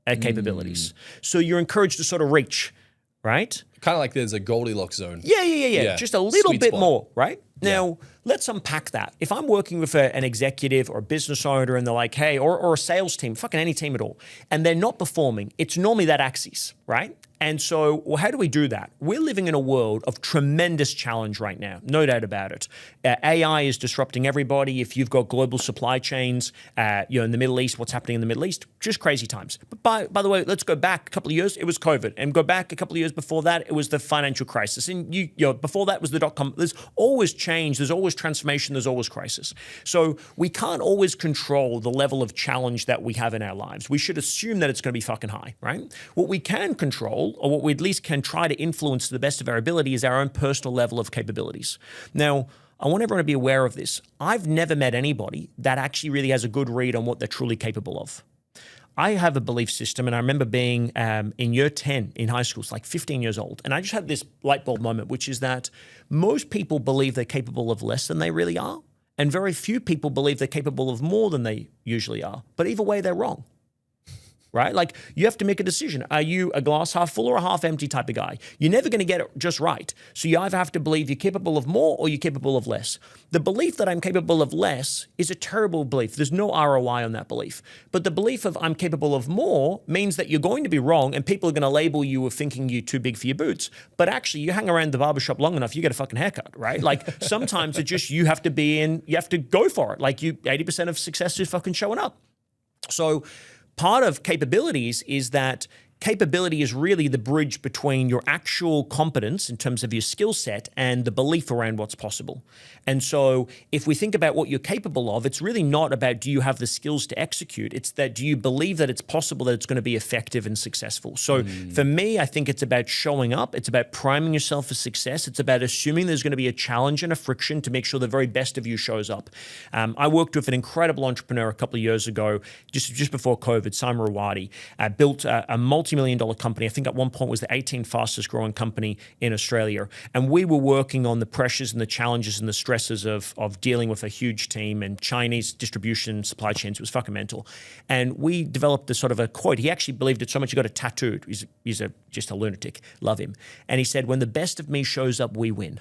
our capabilities. So you're encouraged to sort of reach, right? Kind of like there's a Goldilocks zone. Yeah. Just a little Sweet bit spot. more, right? Now, let's unpack that. If I'm working with an executive or a business owner and they're like, hey, or a sales team, fucking any team at all, and they're not performing, it's normally that axis, right? And so, well, how do we do that? We're living in a world of tremendous challenge right now, no doubt about it. AI is disrupting everybody. If you've got global supply chains, in the Middle East, what's happening in the Middle East, just crazy times. But by the way, let's go back a couple of years, it was COVID. And go back a couple of years before that, it was the financial crisis. And before that was the dot-com. There's always change, there's always transformation, there's always crisis. So we can't always control the level of challenge that we have in our lives. We should assume that it's going to be fucking high, right? What we can control, or what we at least can try to influence to the best of our ability, is our own personal level of capabilities. Now, I want everyone to be aware of this. I've never met anybody that actually really has a good read on what they're truly capable of. I have a belief system, and I remember being in year 10 in high school, it's like 15 years old, and I just had this light bulb moment, which is that most people believe they're capable of less than they really are, and very few people believe they're capable of more than they usually are. But either way, they're wrong. Right? Like, you have to make a decision. Are you a glass half full or a half empty type of guy? You're never going to get it just right. So you either have to believe you're capable of more or you're capable of less. The belief that I'm capable of less is a terrible belief. There's no ROI on that belief. But the belief of I'm capable of more means that you're going to be wrong and people are going to label you of thinking you're too big for your boots. But actually, you hang around the barbershop long enough, you get a fucking haircut, right? Like, sometimes it's just you have to go for it. Like, 80% of success is fucking showing up. So part of capabilities is that capability is really the bridge between your actual competence in terms of your skill set and the belief around what's possible. And so if we think about what you're capable of, it's really not about do you have the skills to execute, it's that do you believe that it's possible that it's going to be effective and successful. So for me, I think it's about showing up, it's about priming yourself for success, it's about assuming there's going to be a challenge and a friction to make sure the very best of you shows up. I worked with an incredible entrepreneur a couple of years ago, just before COVID, Simon Rawadi, built a multi multi-million-dollar company. I think at one point was the 18th fastest growing company in Australia. And we were working on the pressures and the challenges and the stresses of dealing with a huge team and Chinese distribution supply chains. It was fucking mental. And we developed this sort of a quote. He actually believed it so much he got it tattooed. He's just a lunatic. Love him. And he said, when the best of me shows up, we win.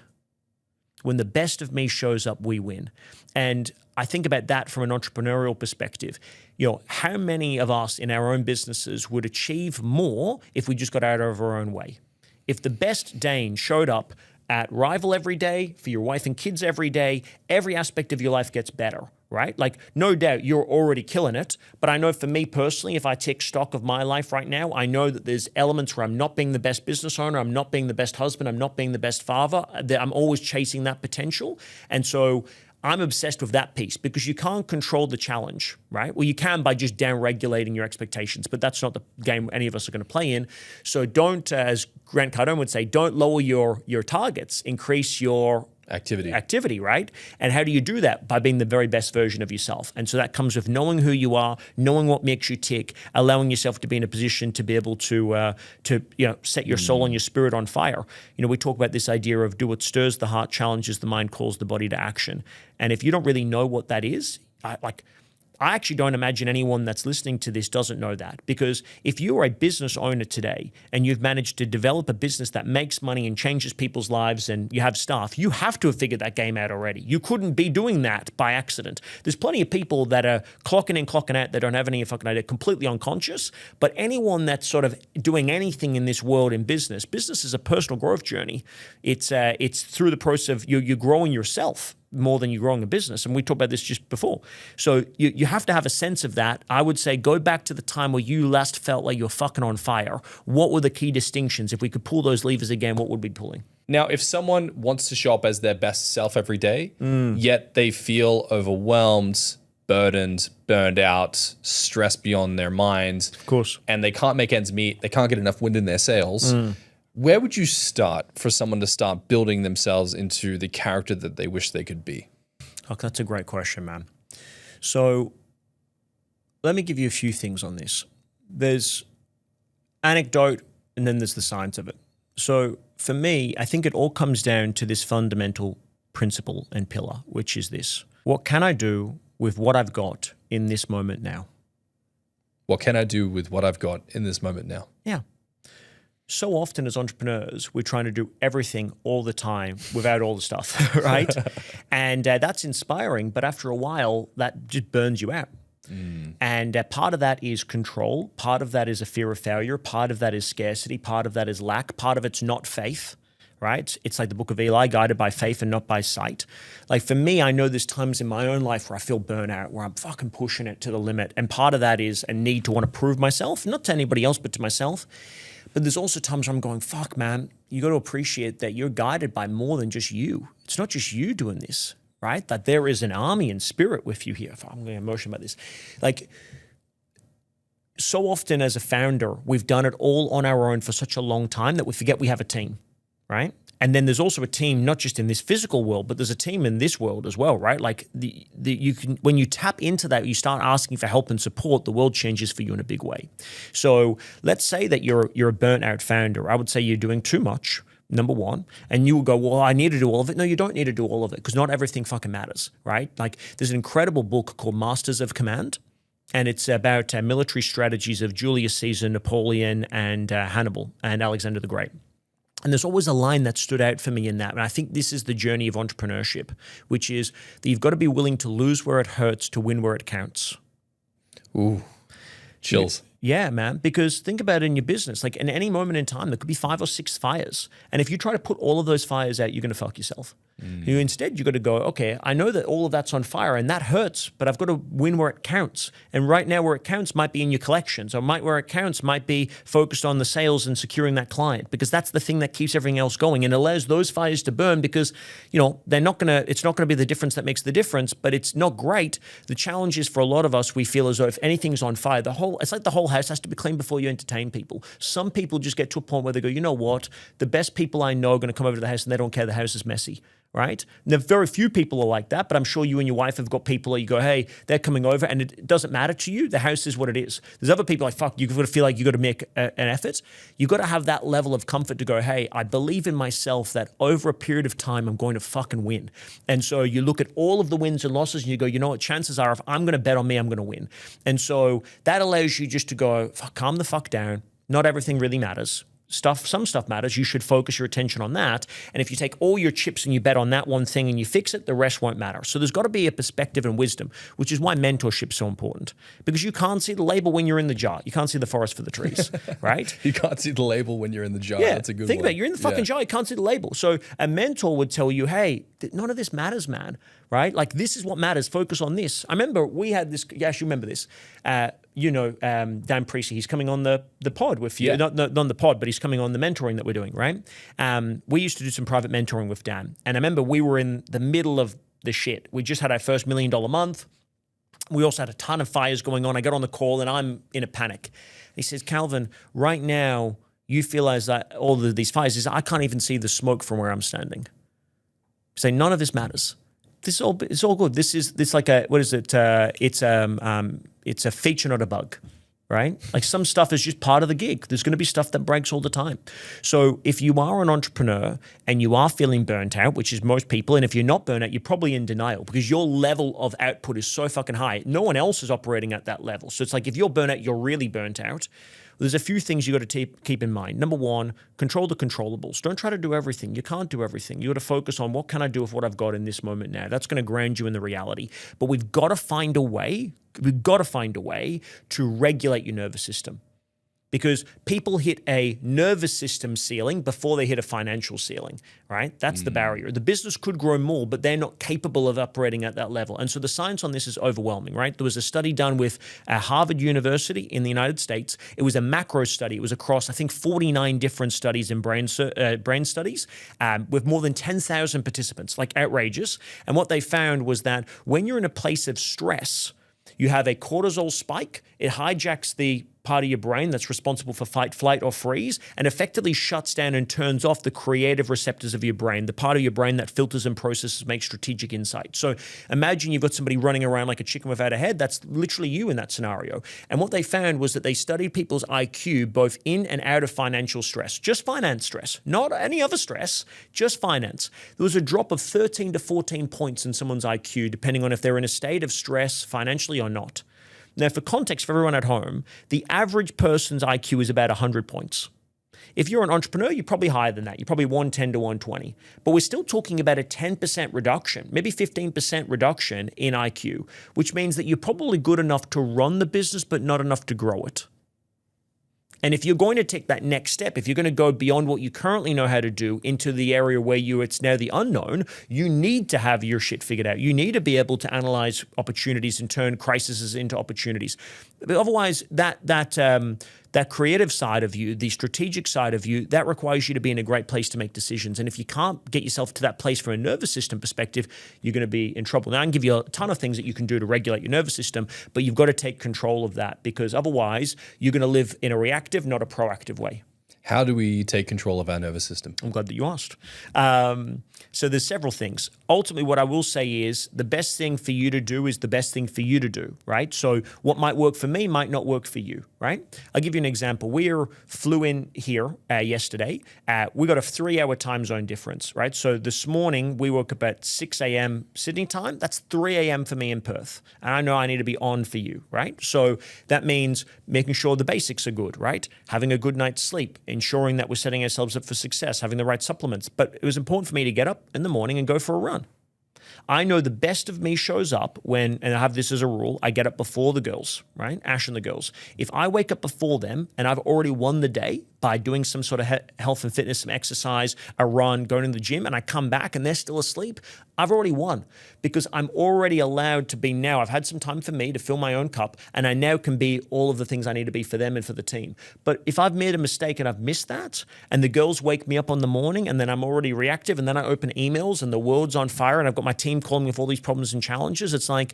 When the best of me shows up, we win. And I think about that from an entrepreneurial perspective. You know, how many of us in our own businesses would achieve more if we just got out of our own way? If the best Dane showed up at Rival every day, for your wife and kids every day, every aspect of your life gets better, right? Like, no doubt you're already killing it, but I know for me personally, if I take stock of my life right now, I know that there's elements where I'm not being the best business owner, I'm not being the best husband, I'm not being the best father, that I'm always chasing that potential. And so I'm obsessed with that piece because you can't control the challenge, right? Well, you can by just down-regulating your expectations, but that's not the game any of us are going to play in. So don't, as Grant Cardone would say, don't lower your targets, increase your activity, right? And how do you do that? By being the very best version of yourself. And so that comes with knowing who you are, knowing what makes you tick, allowing yourself to be in a position to be able to set your soul and your spirit on fire. You know, we talk about this idea of do what stirs the heart, challenges the mind, calls the body to action. And if you don't really know what that is, I actually don't imagine anyone that's listening to this doesn't know that, because if you are a business owner today and you've managed to develop a business that makes money and changes people's lives and you have staff, you have to have figured that game out already. You couldn't be doing that by accident. There's plenty of people that are clocking in, clocking out, that don't have any fucking idea, completely unconscious, but anyone that's sort of doing anything in this world in business is a personal growth journey. It's through the process of you're growing yourself more than you're growing a business. And we talked about this just before. So you have to have a sense of that. I would say go back to the time where you last felt like you were fucking on fire. What were the key distinctions? If we could pull those levers again, what would we be pulling? Now, if someone wants to show up as their best self every day, yet they feel overwhelmed, burdened, burned out, stressed beyond their minds, of course, and they can't make ends meet, they can't get enough wind in their sails, where would you start for someone to start building themselves into the character that they wish they could be? Oh, that's a great question, man. So let me give you a few things on this. There's anecdote and then there's the science of it. So for me, I think it all comes down to this fundamental principle and pillar, which is this. What can I do with what I've got in this moment now? What can I do with what I've got in this moment now? Yeah. So often as entrepreneurs, we're trying to do everything all the time without all the stuff, right? And that's inspiring, but after a while, that just burns you out. And part of that is control. Part of that is a fear of failure. Part of that is scarcity. Part of that is lack. Part of it's not faith, right? It's like the book of Eli, guided by faith and not by sight. Like for me, I know there's times in my own life where I feel burnout, where I'm fucking pushing it to the limit. And part of that is a need to want to prove myself, not to anybody else, but to myself. But there's also times where I'm going, fuck, man, you got to appreciate that you're guided by more than just you. It's not just you doing this, right? That there is an army in spirit with you here. I'm going to emotion about this. Like, so often as a founder, we've done it all on our own for such a long time that we forget we have a team, right? And then there's also a team, not just in this physical world, but there's a team in this world as well, right? Like you can, when you tap into that, you start asking for help and support, the world changes for you in a big way. So let's say that you're a burnt out founder. I would say you're doing too much, number one, and you will go, well, I need to do all of it. No, you don't need to do all of it because not everything fucking matters, right? Like there's an incredible book called Masters of Command. And it's about military strategies of Julius Caesar, Napoleon, and Hannibal, and Alexander the Great. And there's always a line that stood out for me in that. And I think this is the journey of entrepreneurship, which is that you've got to be willing to lose where it hurts to win where it counts. Ooh, chills. Yeah, man, because think about it in your business. Like in any moment in time, there could be 5 or 6 fires. And if you try to put all of those fires out, you're going to fuck yourself. Instead, you got to go, okay, I know that all of that's on fire and that hurts, but I've got to win where it counts. And right now where it counts might be in your collections, or where it counts might be focused on the sales and securing that client, because that's the thing that keeps everything else going and allows those fires to burn because, you know, it's not going to be the difference that makes the difference, but it's not great. The challenge is for a lot of us, we feel as though if anything's on fire, it's like the whole house has to be clean before you entertain people. Some people just get to a point where they go, you know what? The best people I know are going to come over to the house and they don't care the house is messy. right? Now, very few people are like that, but I'm sure you and your wife have got people that you go, hey, they're coming over, and it doesn't matter to you. The house is what it is. There's other people like, fuck, you've got to feel like you've got to make an effort. You've got to have that level of comfort to go, hey, I believe in myself that over a period of time, I'm going to fucking win. And so you look at all of the wins and losses and you go, you know what, chances are if I'm going to bet on me, I'm going to win. And so that allows you just to go, calm the fuck down. Not everything really matters. Some stuff matters. You should focus your attention on that. And if you take all your chips and you bet on that one thing and you fix it, the rest won't matter. So there's got to be a perspective and wisdom, which is why mentorship's so important. Because you can't see the label when you're in the jar. You can't see the forest for the trees, right? You can't see the label when you're in the jar. Yeah, that's a good think one. about it. You're in the fucking jar. You can't see the label. So a mentor would tell you, hey, none of this matters, man, right? Like this is what matters. Focus on this. I remember we had this, yes, you remember this. Dan Precy, he's coming on the pod with you. Not on the pod, but he's coming on the mentoring that we're doing, right? We used to do some private mentoring with Dan. And I remember we were in the middle of the shit. We just had our first $1 million month. We also had a ton of fires going on. I got on the call and I'm in a panic. He says, Calvin, right now you feel that all of these fires is I can't even see the smoke from where I'm standing. Say none of this matters. It's all good. This like a, what is it? It's a feature, not a bug, right? Like some stuff is just part of the gig. There's going to be stuff that breaks all the time. So if you are an entrepreneur and you are feeling burnt out, which is most people, and if you're not burnt out, you're probably in denial because your level of output is so fucking high. No one else is operating at that level. So it's like if you're burnt out, you're really burnt out. There's a few things you got to keep in mind. Number one, control the controllables. Don't try to do everything. You can't do everything. You got to focus on what can I do with what I've got in this moment now. That's going to ground you in the reality. But we've got to find a way. We've got to find a way to regulate your nervous system. Because people hit a nervous system ceiling before they hit a financial ceiling, right? That's the barrier. The business could grow more, but they're not capable of operating at that level. And so the science on this is overwhelming, right? There was a study done with Harvard University in the United States. It was a macro study. It was across, I think, 49 different studies in brain studies with more than 10,000 participants, like outrageous. And what they found was that when you're in a place of stress, you have a cortisol spike. It hijacks the part of your brain that's responsible for fight, flight, or freeze, and effectively shuts down and turns off the creative receptors of your brain, the part of your brain that filters and processes, makes strategic insight. So imagine you've got somebody running around like a chicken without a head. That's literally you in that scenario. And what they found was that they studied people's IQ both in and out of financial stress, just finance stress, not any other stress, just finance. There was a drop of 13 to 14 points in someone's IQ, depending on if they're in a state of stress financially or not. Now, for context for everyone at home, the average person's IQ is about 100 points. If you're an entrepreneur, you're probably higher than that. You're probably 110 to 120. But we're still talking about a 10% reduction, maybe 15% reduction in IQ, which means that you're probably good enough to run the business, but not enough to grow it. And if you're going to take that next step, if you're going to go beyond what you currently know how to do into the area where it's now the unknown, you need to have your shit figured out. You need to be able to analyze opportunities and turn crises into opportunities. But otherwise, that creative side of you, the strategic side of you, that requires you to be in a great place to make decisions. And if you can't get yourself to that place from a nervous system perspective, you're going to be in trouble. Now, I can give you a ton of things that you can do to regulate your nervous system, but you've got to take control of that because otherwise you're going to live in a reactive, not a proactive way. How do we take control of our nervous system? I'm glad that you asked. So there's several things. Ultimately, what I will say is the best thing for you to do is the best thing for you to do, right? So what might work for me might not work for you, right? I'll give you an example. We flew in here yesterday. We got a 3-hour time zone difference, right? So this morning, we woke up at 6 a.m. Sydney time. That's 3 a.m. for me in Perth. And I know I need to be on for you, right? So that means making sure the basics are good, right? Having a good night's sleep, ensuring that we're setting ourselves up for success, having the right supplements. But it was important for me to get up in the morning and go for a run. I know the best of me shows up when, and I have this as a rule, I get up before the girls, right? Ash and the girls. If I wake up before them and I've already won the day by doing some sort of health and fitness, some exercise, a run, going to the gym, and I come back and they're still asleep, I've already won because I'm already allowed to be now. I've had some time for me to fill my own cup and I now can be all of the things I need to be for them and for the team. But if I've made a mistake and I've missed that and the girls wake me up in the morning and then I'm already reactive and then I open emails and the world's on fire and I've got my team calling me with all these problems and challenges, it's like,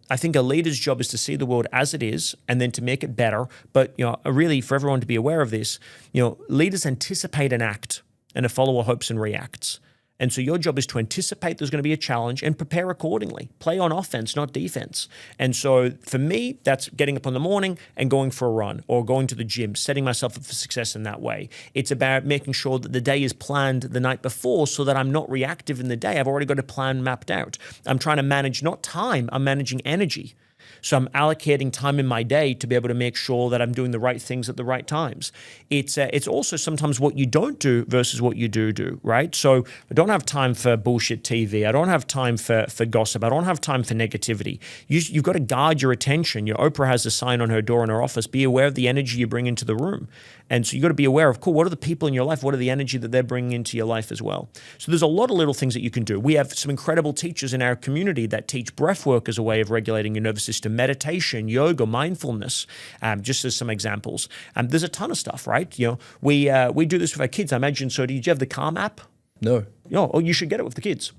I think a leader's job is to see the world as it is and then to make it better. But, really for everyone to be aware of this, leaders anticipate an act and a follower hopes and reacts. And so your job is to anticipate there's going to be a challenge and prepare accordingly. Play on offense, not defense. And so for me, that's getting up in the morning and going for a run or going to the gym, setting myself up for success in that way. It's about making sure that the day is planned the night before so that I'm not reactive in the day. I've already got a plan mapped out. I'm trying to manage not time, I'm managing energy. So I'm allocating time in my day to be able to make sure that I'm doing the right things at the right times. It's also sometimes what you don't do versus what you do, right? So I don't have time for bullshit TV. I don't have time for gossip. I don't have time for negativity. You've got to guard your attention. Your Oprah has a sign on her door in her office, be aware of the energy you bring into the room. And so you've got to be aware of, cool, what are the people in your life? What are the energy that they're bringing into your life as well? So there's a lot of little things that you can do. We have some incredible teachers in our community that teach breath work as a way of regulating your nervous system, meditation, yoga, mindfulness, just as some examples. There's a ton of stuff, right? You know, we do this with our kids. I imagine, so did you have the Calm app? No. Oh, you should get it with the kids.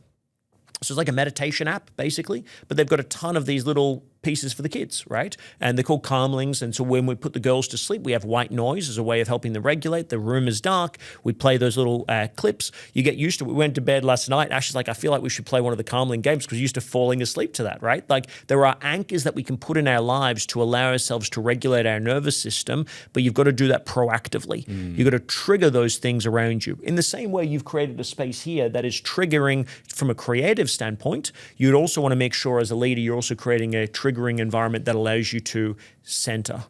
So it's like a meditation app, basically, but they've got a ton of these little pieces for the kids, right? And they're called calmlings. And so when we put the girls to sleep, we have white noise as a way of helping them regulate. The room is dark. We play those little clips. You get used to it. We went to bed last night. Ash is like, I feel like we should play one of the calmling games because we're used to falling asleep to that, right? Like there are anchors that we can put in our lives to allow ourselves to regulate our nervous system, but you've got to do that proactively. You've got to trigger those things around you. In the same way you've created a space here that is triggering from a creative standpoint, you'd also want to make sure as a leader, you're also creating a triggering environment that allows you to center,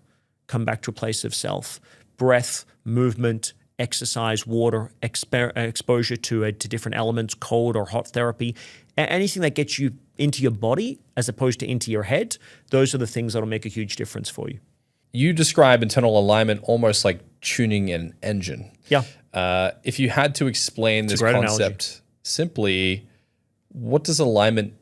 come back to a place of self, breath, movement, exercise, water, exposure to different elements, cold or hot therapy, anything that gets you into your body as opposed to into your head. Those are the things that'll make a huge difference for you. You describe internal alignment almost like tuning an engine. Yeah. If you had to explain this concept simply, what does alignment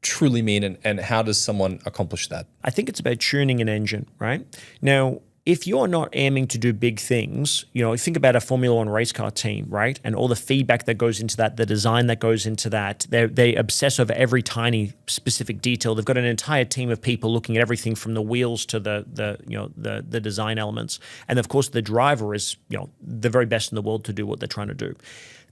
truly mean and how does someone accomplish that? I think it's about tuning an engine, right? Now, if you're not aiming to do big things, you know, think about a Formula One race car team, right? And all the feedback that goes into that, the design that goes into that. They obsess over every tiny specific detail. They've got an entire team of people looking at everything from the wheels to the design elements. And of course, the driver is, you know, the very best in the world to do what they're trying to do.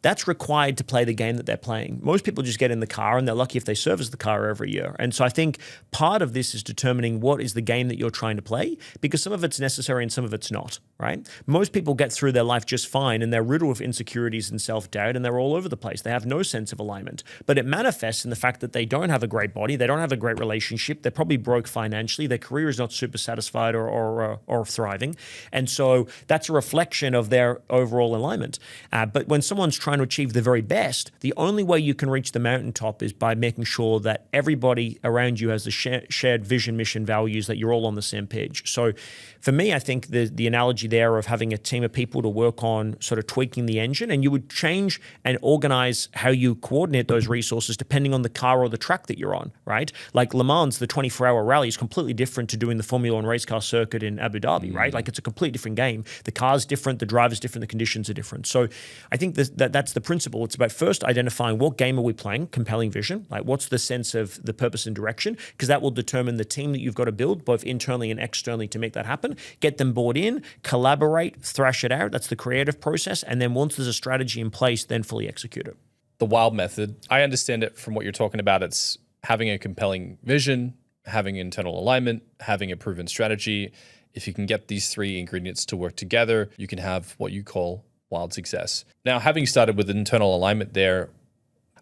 That's required to play the game that they're playing. Most people just get in the car and they're lucky if they service the car every year. And so I think part of this is determining what is the game that you're trying to play, because some of it's necessary and some of it's not, right? Most people get through their life just fine and they're riddled with insecurities and self-doubt and they're all over the place. They have no sense of alignment, but it manifests in the fact that they don't have a great body, they don't have a great relationship, they're probably broke financially, their career is not super satisfied or thriving. And so that's a reflection of their overall alignment. But when someone's trying to achieve the very best, the only way you can reach the mountaintop is by making sure that everybody around you has the shared vision, mission, values, that you're all on the same page. So for me, I think the analogy there of having a team of people to work on sort of tweaking the engine, and you would change and organize how you coordinate those resources depending on the car or the track that you're on, right? Like Le Mans, the 24-hour rally is completely different to doing the Formula One race car circuit in Abu Dhabi, right? Like it's a completely different game. The car's different, the driver's different, the conditions are different. So I think that's the principle. It's about first identifying what game are we playing, compelling vision, like what's the sense of the purpose and direction, because that will determine the team that you've got to build both internally and externally to make that happen. Get them bought in, collaborate, thrash it out. That's the creative process. And then once there's a strategy in place, then fully execute it. The W.I.L.D method, I understand it from what you're talking about. It's having a compelling vision, having internal alignment, having a proven strategy. If you can get these three ingredients to work together, you can have what you call W.I.L.D success. Now, having started with internal alignment there,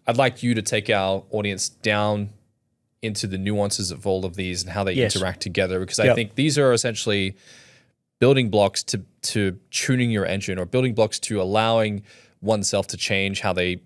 I'd like you to take our audience down into the nuances of all of these and how they interact together, because I think these are essentially building blocks to tuning your engine, or building blocks to allowing oneself to change how they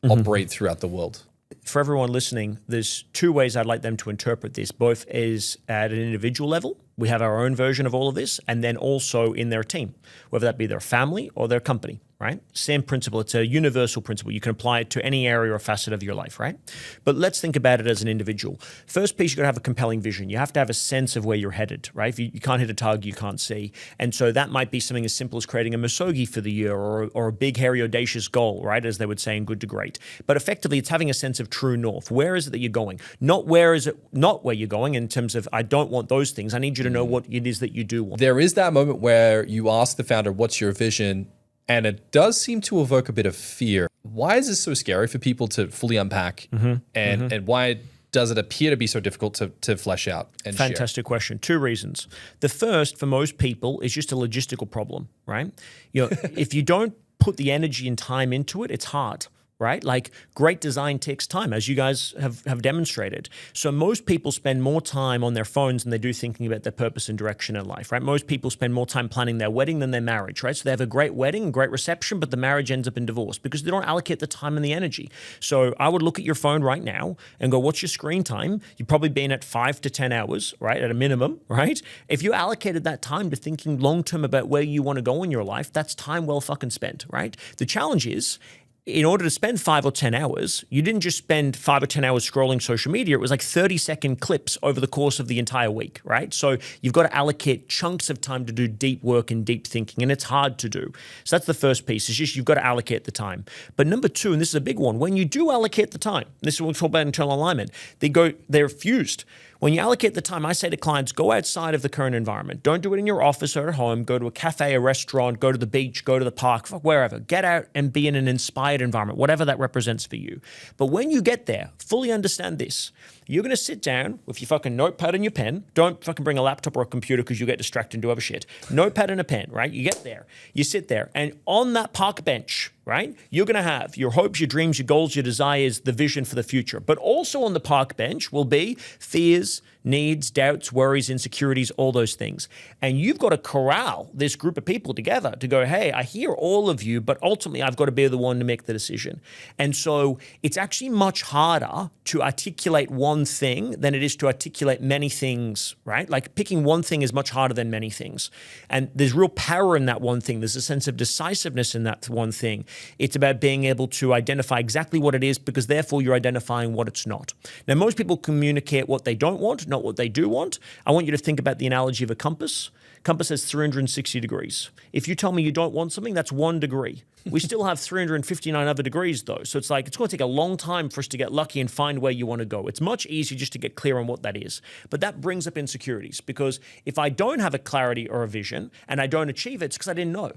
operate throughout the world. For everyone listening, there's two ways I'd like them to interpret this. Both is at an individual level. We have our own version of all of this, and then also in their team, whether that be their family or their company, right? Same principle. It's a universal principle. You can apply it to any area or facet of your life, right? But let's think about it as an individual. First piece, you've got to have a compelling vision. You have to have a sense of where you're headed, right? If you can't hit a target, you can't see. And so that might be something as simple as creating a misogi for the year, or a big, hairy, audacious goal, right? As they would say in Good to Great. But effectively, it's having a sense of true north. Where is it that you're going? Not where is it not where you're going in terms of, I don't want those things. I need you to know what it is that you do want. There is that moment where you ask the founder, what's your vision? And it does seem to evoke a bit of fear. Why is this so scary for people to fully unpack? And why does it appear to be so difficult to flesh out and Fantastic question. Two reasons. The first, for most people, is just a logistical problem, right? If you don't put the energy and time into it, it's hard. Right? Like great design takes time, as you guys have demonstrated. So most people spend more time on their phones than they do thinking about their purpose and direction in life, right? Most people spend more time planning their wedding than their marriage, right? So they have a great wedding, and great reception, but the marriage ends up in divorce because they don't allocate the time and the energy. So I would look at your phone right now and go, what's your screen time? You've probably been at 5 to 10 hours, right? At a minimum, right? If you allocated that time to thinking long-term about where you want to go in your life, that's time well fucking spent, right? The challenge is, in order to spend 5 or 10 hours, you didn't just spend 5 or 10 hours scrolling social media. It was like 30-second clips over the course of the entire week, right? So you've got to allocate chunks of time to do deep work and deep thinking, and it's hard to do. So that's the first piece. It's just you've got to allocate the time. But number two, and this is a big one, when you do allocate the time, this is what we talk about internal alignment, they're fused. When you allocate the time, I say to clients, go outside of the current environment. Don't do it in your office or at home. Go to a cafe, a restaurant, go to the beach, go to the park, wherever. Get out and be in an inspired environment, whatever that represents for you. But when you get there, fully understand this. You're going to sit down with your fucking notepad and your pen. Don't fucking bring a laptop or a computer because you'll get distracted and do other shit. Notepad and a pen, right? You get there. You sit there. And on that park bench, right, you're going to have your hopes, your dreams, your goals, your desires, the vision for the future. But also on the park bench will be fears, needs, doubts, worries, insecurities, all those things. And you've got to corral this group of people together to go, hey, I hear all of you, but ultimately I've got to be the one to make the decision. And so it's actually much harder to articulate one thing than it is to articulate many things, right? Like picking one thing is much harder than many things. And there's real power in that one thing. There's a sense of decisiveness in that one thing. It's about being able to identify exactly what it is because therefore you're identifying what it's not. Now, most people communicate what they don't want, not what they do want. I want you to think about the analogy of a compass. Compass has 360 degrees. If you tell me you don't want something, that's 1 degree. We still have 359 other degrees though. So it's like, it's going to take a long time for us to get lucky and find where you want to go. It's much easier just to get clear on what that is. But that brings up insecurities because if I don't have a clarity or a vision and I don't achieve it, it's because I didn't know.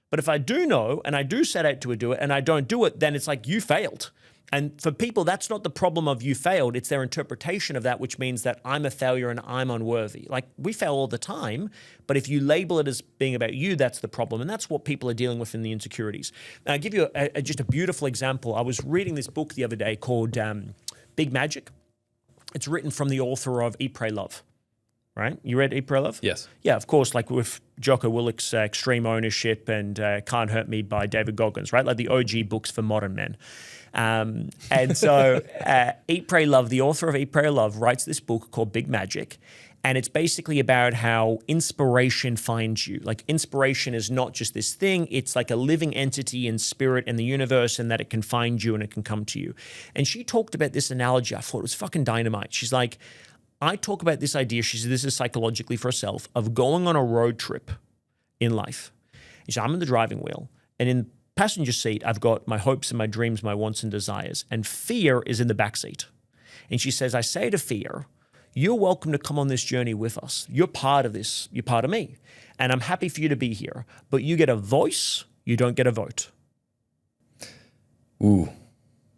But if I do know and I do set out to do it and I don't do it, then it's like you failed. And for people, that's not the problem of you failed. It's their interpretation of that, which means that I'm a failure and I'm unworthy. Like we fail all the time, but if you label it as being about you, that's the problem. And that's what people are dealing with in the insecurities. I'll give you just a beautiful example. I was reading this book the other day called Big Magic. It's written from the author of Eat, Pray, Love. Right? You read Eat, Pray, Love? Yes. Yeah, of course, like with Jocko Willick's Extreme Ownership and Can't Hurt Me by David Goggins, right? Like the OG books for modern men. And so Eat, Pray, Love, the author of Eat, Pray, Love writes this book called Big Magic. And it's basically about how inspiration finds you. Like inspiration is not just this thing, it's like a living entity in spirit in the universe and that it can find you and it can come to you. And she talked about this analogy. I thought it was fucking dynamite. She's like, I talk about this idea, she said this is psychologically for herself, of going on a road trip in life. She said, I'm in the driving wheel and in passenger seat, I've got my hopes and my dreams, my wants and desires, and fear is in the back seat. And she says, I say to fear, you're welcome to come on this journey with us. You're part of this. You're part of me. And I'm happy for you to be here. But you get a voice, you don't get a vote. Ooh,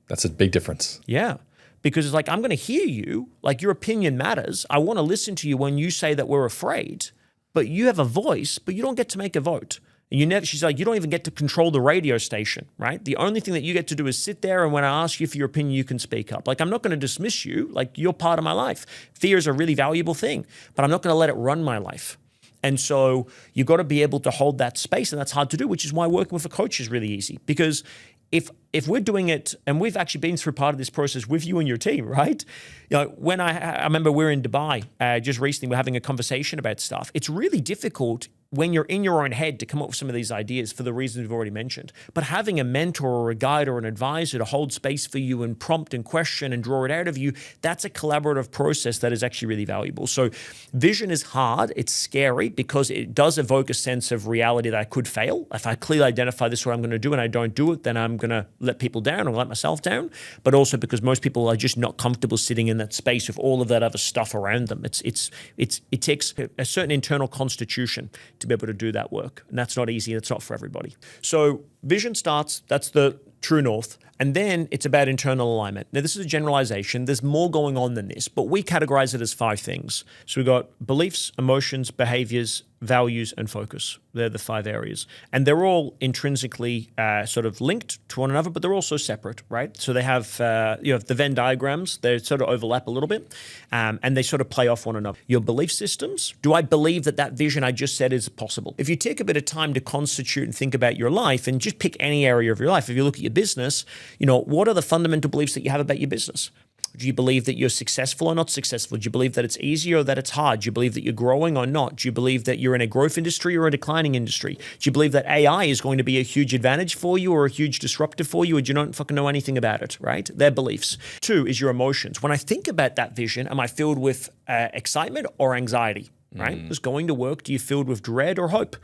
that's a big difference. Yeah. Because it's like, I'm going to hear you. Like your opinion matters. I want to listen to you when you say that we're afraid. But you have a voice, but you don't get to make a vote. And she's like, you don't even get to control the radio station, right? The only thing that you get to do is sit there and when I ask you for your opinion, you can speak up. Like, I'm not going to dismiss you. Like, you're part of my life. Fear is a really valuable thing, but I'm not going to let it run my life. And so you've got to be able to hold that space, and that's hard to do, which is why working with a coach is really easy. Because if we're doing it, and we've actually been through part of this process with you and your team, right? You know, when I remember we were in Dubai just recently, we're having a conversation about stuff. It's really difficult when you're in your own head to come up with some of these ideas for the reasons we've already mentioned. But having a mentor or a guide or an advisor to hold space for you and prompt and question and draw it out of you, that's a collaborative process that is actually really valuable. So vision is hard. It's scary because it does evoke a sense of reality that I could fail. If I clearly identify this is what I'm going to do and I don't do it, then I'm going to let people down or let myself down. But also because most people are just not comfortable sitting in that space with all of that other stuff around them. It takes a certain internal constitution to to be able to do that work. And that's not easy. It's not for everybody. So vision starts, that's the true north. And then it's about internal alignment. Now, this is a generalization. There's more going on than this, but we categorize it as 5 things. So we've got beliefs, emotions, behaviors, values, and focus. They're the 5 areas. And they're all intrinsically sort of linked to one another, but they're also separate, right? So they have, the Venn diagrams, they sort of overlap a little bit, and they sort of play off one another. Your belief systems, do I believe that that vision I just said is possible? If you take a bit of time to constitute and think about your life and just pick any area of your life, if you look at your business, what are the fundamental beliefs that you have about your business? Do you believe that you're successful or not successful? Do you believe that it's easy or that it's hard? Do you believe that you're growing or not? Do you believe that you're in a growth industry or a declining industry? Do you believe that AI is going to be a huge advantage for you or a huge disruptor for you, or do you not fucking know anything about it, right? They're beliefs. 2 is your emotions. When I think about that vision, am I filled with excitement or anxiety, right? Is going to work, do you filled with dread or hope?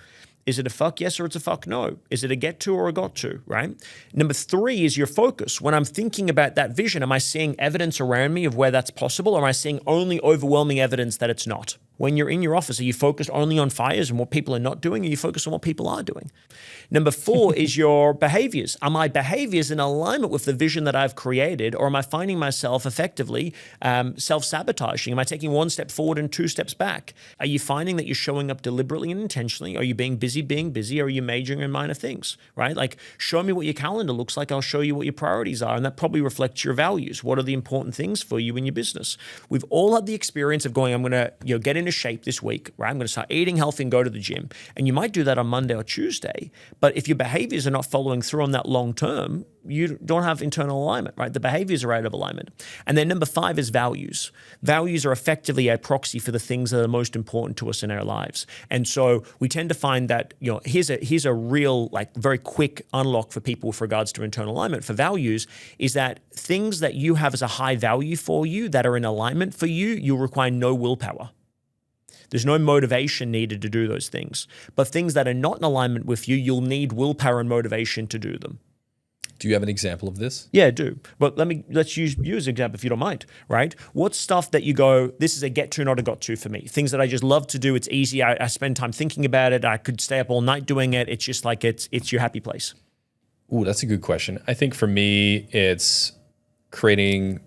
Is it a fuck yes or it's a fuck no? Is it a get to or a got to, right? Number 3 is your focus. When I'm thinking about that vision, am I seeing evidence around me of where that's possible, or am I seeing only overwhelming evidence that it's not? When you're in your office, are you focused only on fires and what people are not doing, or are you focused on what people are doing? Number 4 is your behaviors. Are my behaviors in alignment with the vision that I've created, or am I finding myself effectively self-sabotaging? Am I taking 1 step forward and 2 steps back? Are you finding that you're showing up deliberately and intentionally? Are you being busy, or are you majoring in minor things, right? Like, show me what your calendar looks like. I'll show you what your priorities are, and that probably reflects your values. What are the important things for you in your business? We've all had the experience of going, I'm going to get into shape this week, right? I'm going to start eating healthy and go to the gym. And you might do that on Monday or Tuesday, but if your behaviors are not following through on that long term, you don't have internal alignment, right? The behaviors are out of alignment. And then number 5 is values. Values are effectively a proxy for the things that are most important to us in our lives. And so we tend to find that, here's a real, like, very quick unlock for people with regards to internal alignment for values, is that things that you have as a high value for you that are in alignment for you, you'll require no willpower. There's no motivation needed to do those things. But things that are not in alignment with you, you'll need willpower and motivation to do them. Do you have an example of this? Yeah, I do. But let's use you as an example if you don't mind, right? What's stuff that you go, this is a get to, not a got to for me? Things that I just love to do. It's easy. I spend time thinking about it. I could stay up all night doing it. It's just like it's your happy place. Ooh, that's a good question. I think for me, it's creating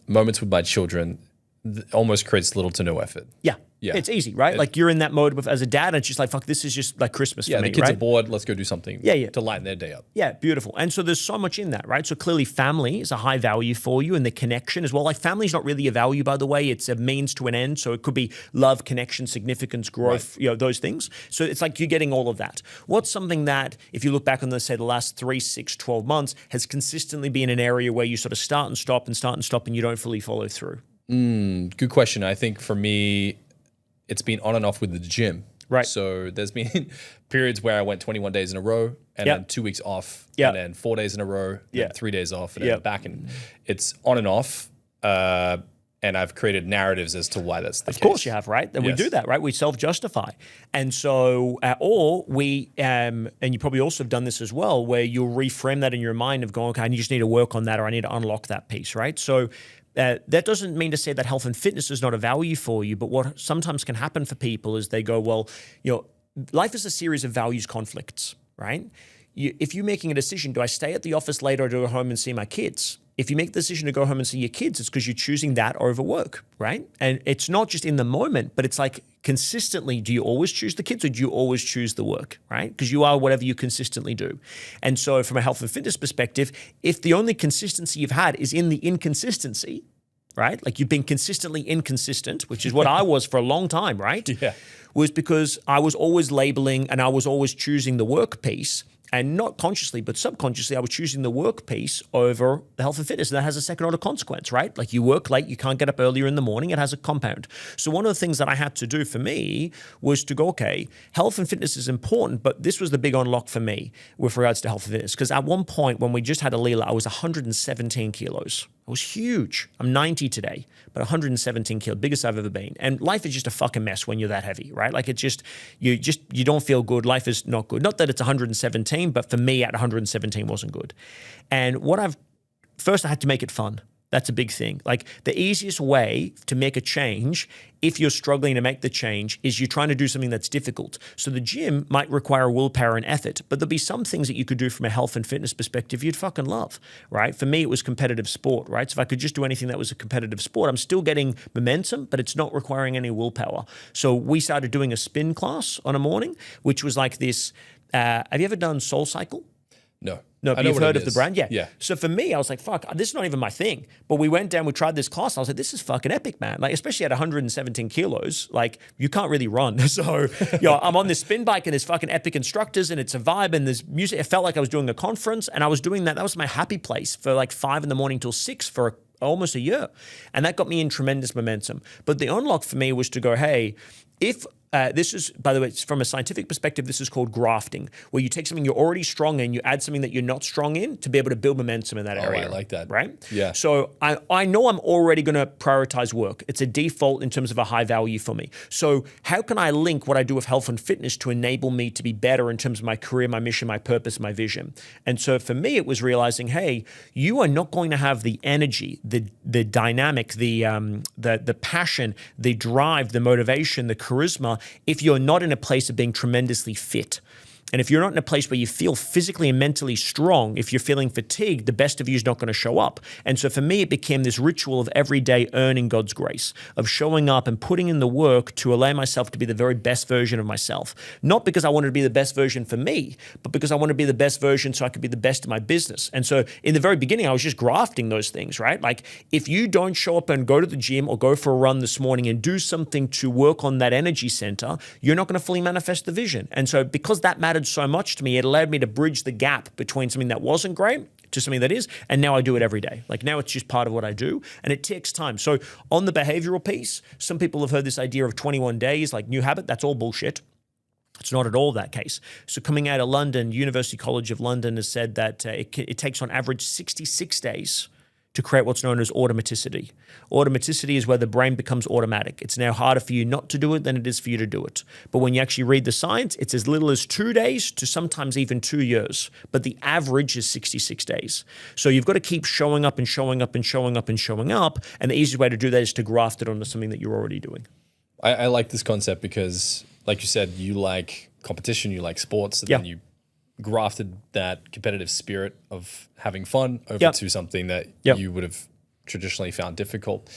moments with my children that almost creates little to no effort. Yeah. It's easy, right? Like, you're in that mode with, as a dad, and it's just like, fuck, this is just like Christmas for me, the kids right? are bored, let's go do something to lighten their day up. Yeah, beautiful. And so there's so much in that, right? So clearly family is a high value for you, and the connection as well. Like, family's not really a value, by the way. It's a means to an end. So it could be love, connection, significance, growth, those things. So it's like you're getting all of that. What's something that, if you look back on, say, the last 3, 6, 12 months, has consistently been an area where you sort of start and stop and you don't fully follow through? Good question. I think for me, it's been on and off with the gym. Right. So there's been periods where I went 21 days in a row and then 2 weeks off and then 4 days in a row, and 3 days off and then back. And it's on and off. And I've created narratives as to why that's the case. Of course you have, right? And we do that, right? We self-justify. And so, or we, and you probably also have done this as well, where you'll reframe that in your mind of going, okay, I just need to work on that, or I need to unlock that piece, right? So that doesn't mean to say that health and fitness is not a value for you, but what sometimes can happen for people is they go, well, life is a series of values conflicts, right? If you're making a decision, do I stay at the office later or do I go home and see my kids? If you make the decision to go home and see your kids, it's because you're choosing that over work, right? And it's not just in the moment, but it's like consistently, do you always choose the kids or do you always choose the work, right? Because you are whatever you consistently do. And so from a health and fitness perspective, if the only consistency you've had is in the inconsistency, right? Like, you've been consistently inconsistent, which is what I was for a long time, right? Yeah. Was because I was always labeling and I was always choosing the work piece. And not consciously, but subconsciously, I was choosing the work piece over the health and fitness. And that has a second order consequence, right? Like, you work late, you can't get up earlier in the morning, it has a compound. So one of the things that I had to do for me was to go, okay, health and fitness is important, but this was the big unlock for me with regards to health and fitness. Because at one point when we just had Alila, I was 117 kilos. I was huge. I'm 90 today, but 117 kilos, biggest I've ever been. And life is just a fucking mess when you're that heavy, right? Like, it's just, you don't feel good. Life is not good. Not that it's 117, but for me at 117 wasn't good. And first I had to make it fun. That's a big thing. Like the easiest way to make a change, if you're struggling to make the change, is you're trying to do something that's difficult. So the gym might require willpower and effort, but there'll be some things that you could do from a health and fitness perspective you'd fucking love, right? For me, it was competitive sport, right? So if I could just do anything that was a competitive sport, I'm still getting momentum, but it's not requiring any willpower. So we started doing a spin class on a morning, which was like this. Have you ever done Soul Cycle? No, but you've heard of the brand? Yeah. So for me, I was like, fuck, this is not even my thing. But we went down, we tried this class. I was like, this is fucking epic, man. Like, especially at 117 kilos, like you can't really run. So, I'm on this spin bike and there's fucking epic instructors and it's a vibe and there's music. It felt like I was doing a conference and I was doing that. That was my happy place for like 5 a.m. till 6 for almost a year. And that got me in tremendous momentum. But the unlock for me was to go, hey, if this is, by the way, it's from a scientific perspective, this is called grafting, where you take something you're already strong in, you add something that you're not strong in to be able to build momentum in that area. I like that. Right? Yeah. So I know I'm already going to prioritize work. It's a default in terms of a high value for me. So how can I link what I do with health and fitness to enable me to be better in terms of my career, my mission, my purpose, my vision? And so for me, it was realizing, hey, you are not going to have the energy, the dynamic, the passion, the drive, the motivation, the charisma, if you're not in a place of being tremendously fit. And if you're not in a place where you feel physically and mentally strong, if you're feeling fatigued, the best of you is not going to show up. And so for me, it became this ritual of every day earning God's grace, of showing up and putting in the work to allow myself to be the very best version of myself. Not because I wanted to be the best version for me, but because I wanted to be the best version so I could be the best in my business. And so in the very beginning, I was just grafting those things, right? Like if you don't show up and go to the gym or go for a run this morning and do something to work on that energy center, you're not going to fully manifest the vision. And so because that mattered so much to me, it allowed me to bridge the gap between something that wasn't great to something that is, and now I do it every day. Like now it's just part of what I do, and it takes time. So on the behavioral piece, some people have heard this idea of 21 days, like new habit. That's all bullshit. It's not at all that case. So coming out of London, University College of London has said that it takes on average 66 days to create what's known as automaticity. Automaticity is where the brain becomes automatic. It's now harder for you not to do it than it is for you to do it. But when you actually read the science, it's as little as 2 days to sometimes even 2 years. But the average is 66 days. So you've got to keep showing up and showing up and showing up and showing up. And the easiest way to do that is to graft it onto something that you're already doing. I like this concept because, like you said, you like competition, you like sports, so then you grafted that competitive spirit of having fun over to something that you would have traditionally found difficult.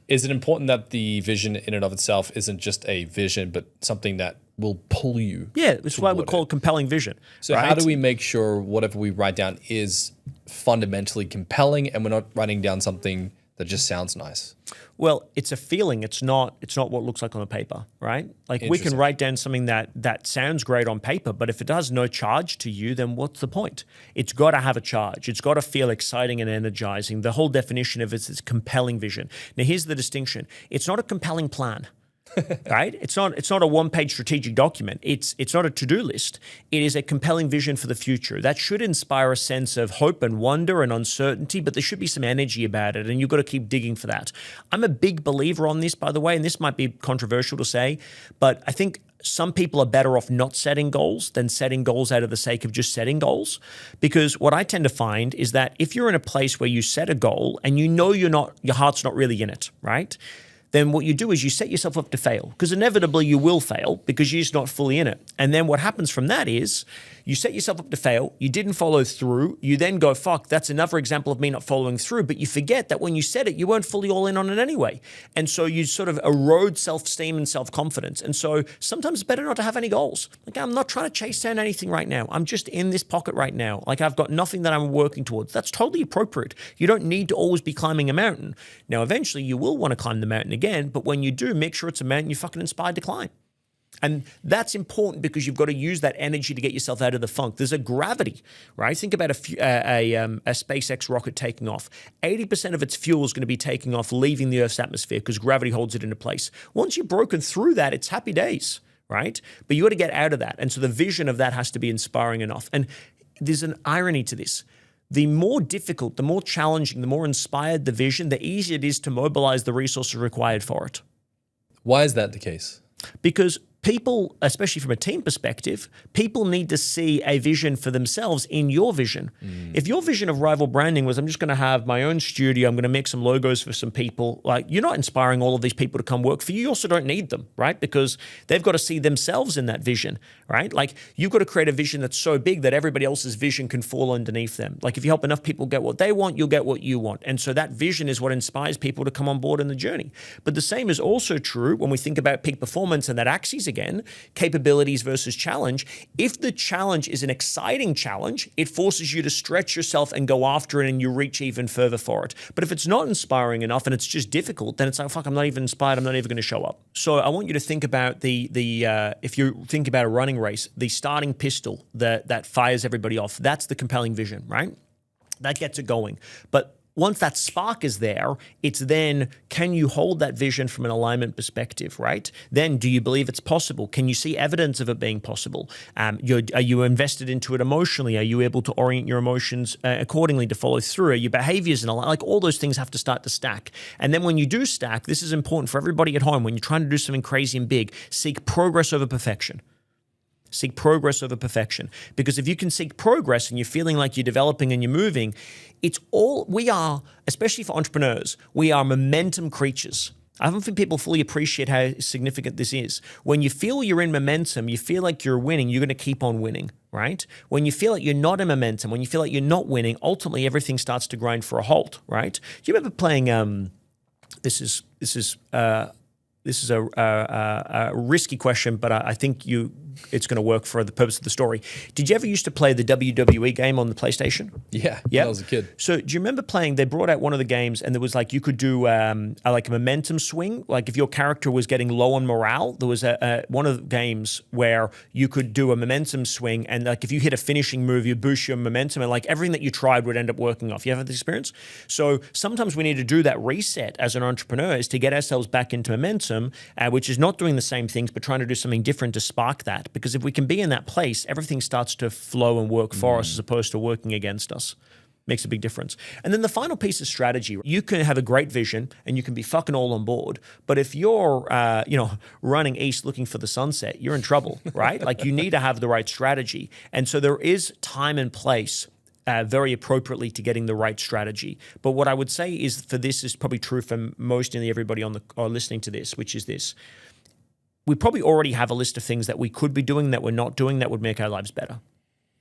Is it important that the vision in and of itself isn't just a vision, but something that will pull you? Yeah, that's why we call it compelling vision. So how do we make sure whatever we write down is fundamentally compelling and we're not writing down something that just sounds nice? Well, it's a feeling. It's not what it looks like on the paper, right? Like we can write down something that sounds great on paper, but if it has no charge to you, then what's the point? It's got to have a charge. It's got to feel exciting and energizing. The whole definition of it is compelling vision. Now, here's the distinction. It's not a compelling plan. Right? It's not a one-page strategic document. It's not a to-do list. It is a compelling vision for the future. That should inspire a sense of hope and wonder and uncertainty, but there should be some energy about it, and you've got to keep digging for that. I'm a big believer on this, by the way, and this might be controversial to say, but I think some people are better off not setting goals than setting goals out of the sake of just setting goals. Because what I tend to find is that if you're in a place where you set a goal and you know your heart's not really in it, right? Then what you do is you set yourself up to fail, because inevitably you will fail because you're just not fully in it. And then what happens from that is you set yourself up to fail, you didn't follow through, you then go, fuck, that's another example of me not following through, but you forget that when you said it, you weren't fully all in on it anyway. And so you sort of erode self-esteem and self-confidence. And so sometimes it's better not to have any goals. Like, I'm not trying to chase down anything right now. I'm just in this pocket right now. Like, I've got nothing that I'm working towards. That's totally appropriate. You don't need to always be climbing a mountain. Now, eventually you will want to climb the mountain again, but when you do, make sure it's a mountain you're fucking inspired to climb. And that's important because you've got to use that energy to get yourself out of the funk. There's a gravity, right? Think about a SpaceX rocket taking off. 80% of its fuel is going to be taking off, leaving the Earth's atmosphere because gravity holds it into place. Once you've broken through that, it's happy days, right? But you got to get out of that. And so the vision of that has to be inspiring enough. And there's an irony to this. The more difficult, the more challenging, the more inspired the vision, the easier it is to mobilize the resources required for it. Why is that the case? Because people, especially from a team perspective, people need to see a vision for themselves in your vision. If your vision of rival branding was, I'm just going to have my own studio, I'm going to make some logos for some people, like, you're not inspiring all of these people to come work for you. You also don't need them, right? Because they've got to see themselves in that vision, right? Like, you've got to create a vision that's so big that everybody else's vision can fall underneath them. Like, if you help enough people get what they want, you'll get what you want. And so that vision is what inspires people to come on board in the journey. But the same is also true when we think about peak performance and that axis again, capabilities versus challenge. If the challenge is an exciting challenge, it forces you to stretch yourself and go after it, and you reach even further for it. But if it's not inspiring enough and it's just difficult, then it's like, fuck, I'm not even inspired, I'm not even going to show up. So I want you to think about if you think about a running race, the starting pistol that fires everybody off, that's the compelling vision, right? That gets it going. But once that spark is there, it's then, can you hold that vision from an alignment perspective, right? Then, do you believe it's possible? Can you see evidence of it being possible? Are you invested into it emotionally? Are you able to orient your emotions accordingly to follow through? Are your behaviors and like all those things have to start to stack. And then when you do stack, this is important for everybody at home, when you're trying to do something crazy and big, seek progress over perfection. Seek progress over perfection. Because if you can seek progress and you're feeling like you're developing and you're moving, we are, especially for entrepreneurs, we are momentum creatures. I don't think people fully appreciate how significant this is. When you feel you're in momentum, you feel like you're winning, you're going to keep on winning, right? When you feel like you're not in momentum, when you feel like you're not winning, ultimately everything starts to grind for a halt, right? Do you remember playing, this is a risky question, but I think it's going to work for the purpose of the story. Did you ever used to play the WWE game on the PlayStation? Yeah, when I was a kid. So do you remember playing, they brought out one of the games and there was like, you could do like a momentum swing. Like if your character was getting low on morale, there was one of the games where you could do a momentum swing, and like if you hit a finishing move, you boost your momentum, and like everything that you tried would end up working off. You have this experience? So sometimes we need to do that reset as an entrepreneur, is to get ourselves back into momentum, which is not doing the same things, but trying to do something different to spark that. Because if we can be in that place, everything starts to flow and work for us as opposed to working against us. Makes a big difference. And then the final piece is strategy. You can have a great vision and you can be fucking all on board. But if you're, running east looking for the sunset, you're in trouble, right? Like you need to have the right strategy. And so there is time and place very appropriately to getting the right strategy. But what I would say is, for this is probably true for most and everybody or listening to this, which is this. We probably already have a list of things that we could be doing that we're not doing that would make our lives better.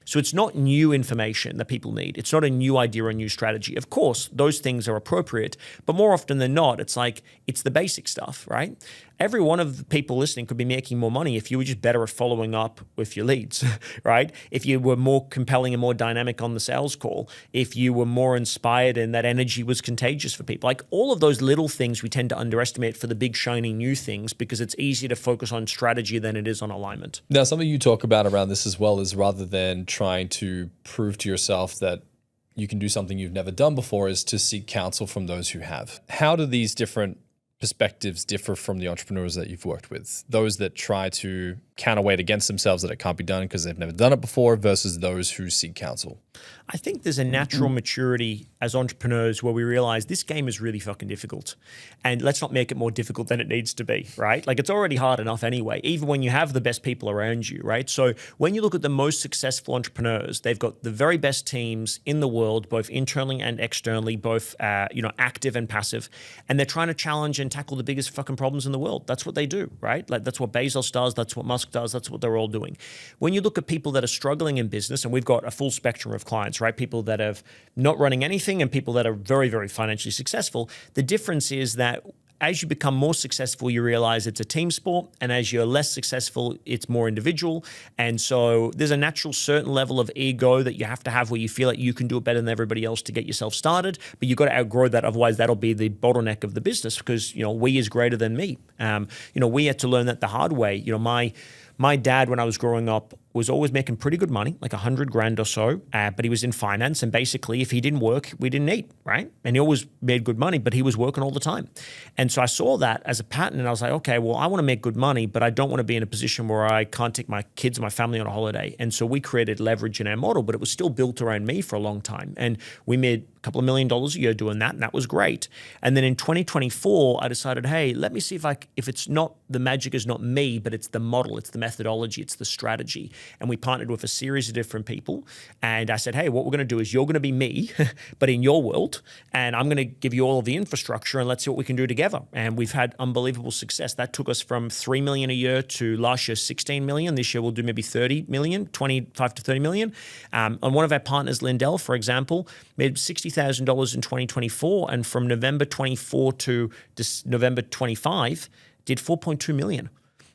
So it's not new information that people need. It's not a new idea or a new strategy. Of course, those things are appropriate, but more often than not, it's the basic stuff, right? Every one of the people listening could be making more money if you were just better at following up with your leads, right? If you were more compelling and more dynamic on the sales call, if you were more inspired and that energy was contagious for people. Like all of those little things we tend to underestimate for the big shiny new things, because it's easier to focus on strategy than it is on alignment. Now, something you talk about around this as well is, rather than trying to prove to yourself that you can do something you've never done before, is to seek counsel from those who have. How do these different perspectives differ from the entrepreneurs that you've worked with? Those that try to counterweight against themselves that it can't be done because they've never done it before, versus those who seek counsel? I think there's a natural maturity as entrepreneurs where we realize this game is really fucking difficult, and let's not make it more difficult than it needs to be, right? Like it's already hard enough anyway, even when you have the best people around you, right? So when you look at the most successful entrepreneurs, they've got the very best teams in the world, both internally and externally, both active and passive, and they're trying to challenge and tackle the biggest fucking problems in the world. That's what they do, right? Like that's what Bezos does, that's what Musk does, that's what they're all doing. When you look at people that are struggling in business, and we've got a full spectrum of clients, right? People that have not running anything and people that are very, very financially successful. The difference is that as you become more successful, you realize it's a team sport, and as you're less successful, it's more individual. And so there's a natural certain level of ego that you have to have where you feel like you can do it better than everybody else to get yourself started, but you've got to outgrow that. Otherwise, that'll be the bottleneck of the business, because, we is greater than me. We had to learn that the hard way. My dad, when I was growing up, was always making pretty good money, like 100 grand or so, but he was in finance. And basically, if he didn't work, we didn't eat, right? And he always made good money, but he was working all the time. And so I saw that as a pattern, and I was like, okay, well, I want to make good money, but I don't want to be in a position where I can't take my kids and my family on a holiday. And so we created leverage in our model, but it was still built around me for a long time. And we made a couple of $1 million a year doing that, and that was great. And then in 2024, I decided, hey, let me see if it's not, the magic is not me, but it's the model, it's the methodology, it's the strategy. And we partnered with a series of different people. And I said, hey, what we're going to do is you're going to be me, but in your world, and I'm going to give you all of the infrastructure, and let's see what we can do together. And we've had unbelievable success. That took us from 3 million a year to last year 16 million. This year we'll do maybe 30 million, 25 to 30 million. And one of our partners, Lindell, for example, made $60,000 in 2024, and from November 24 to November 25, did 4.2 million.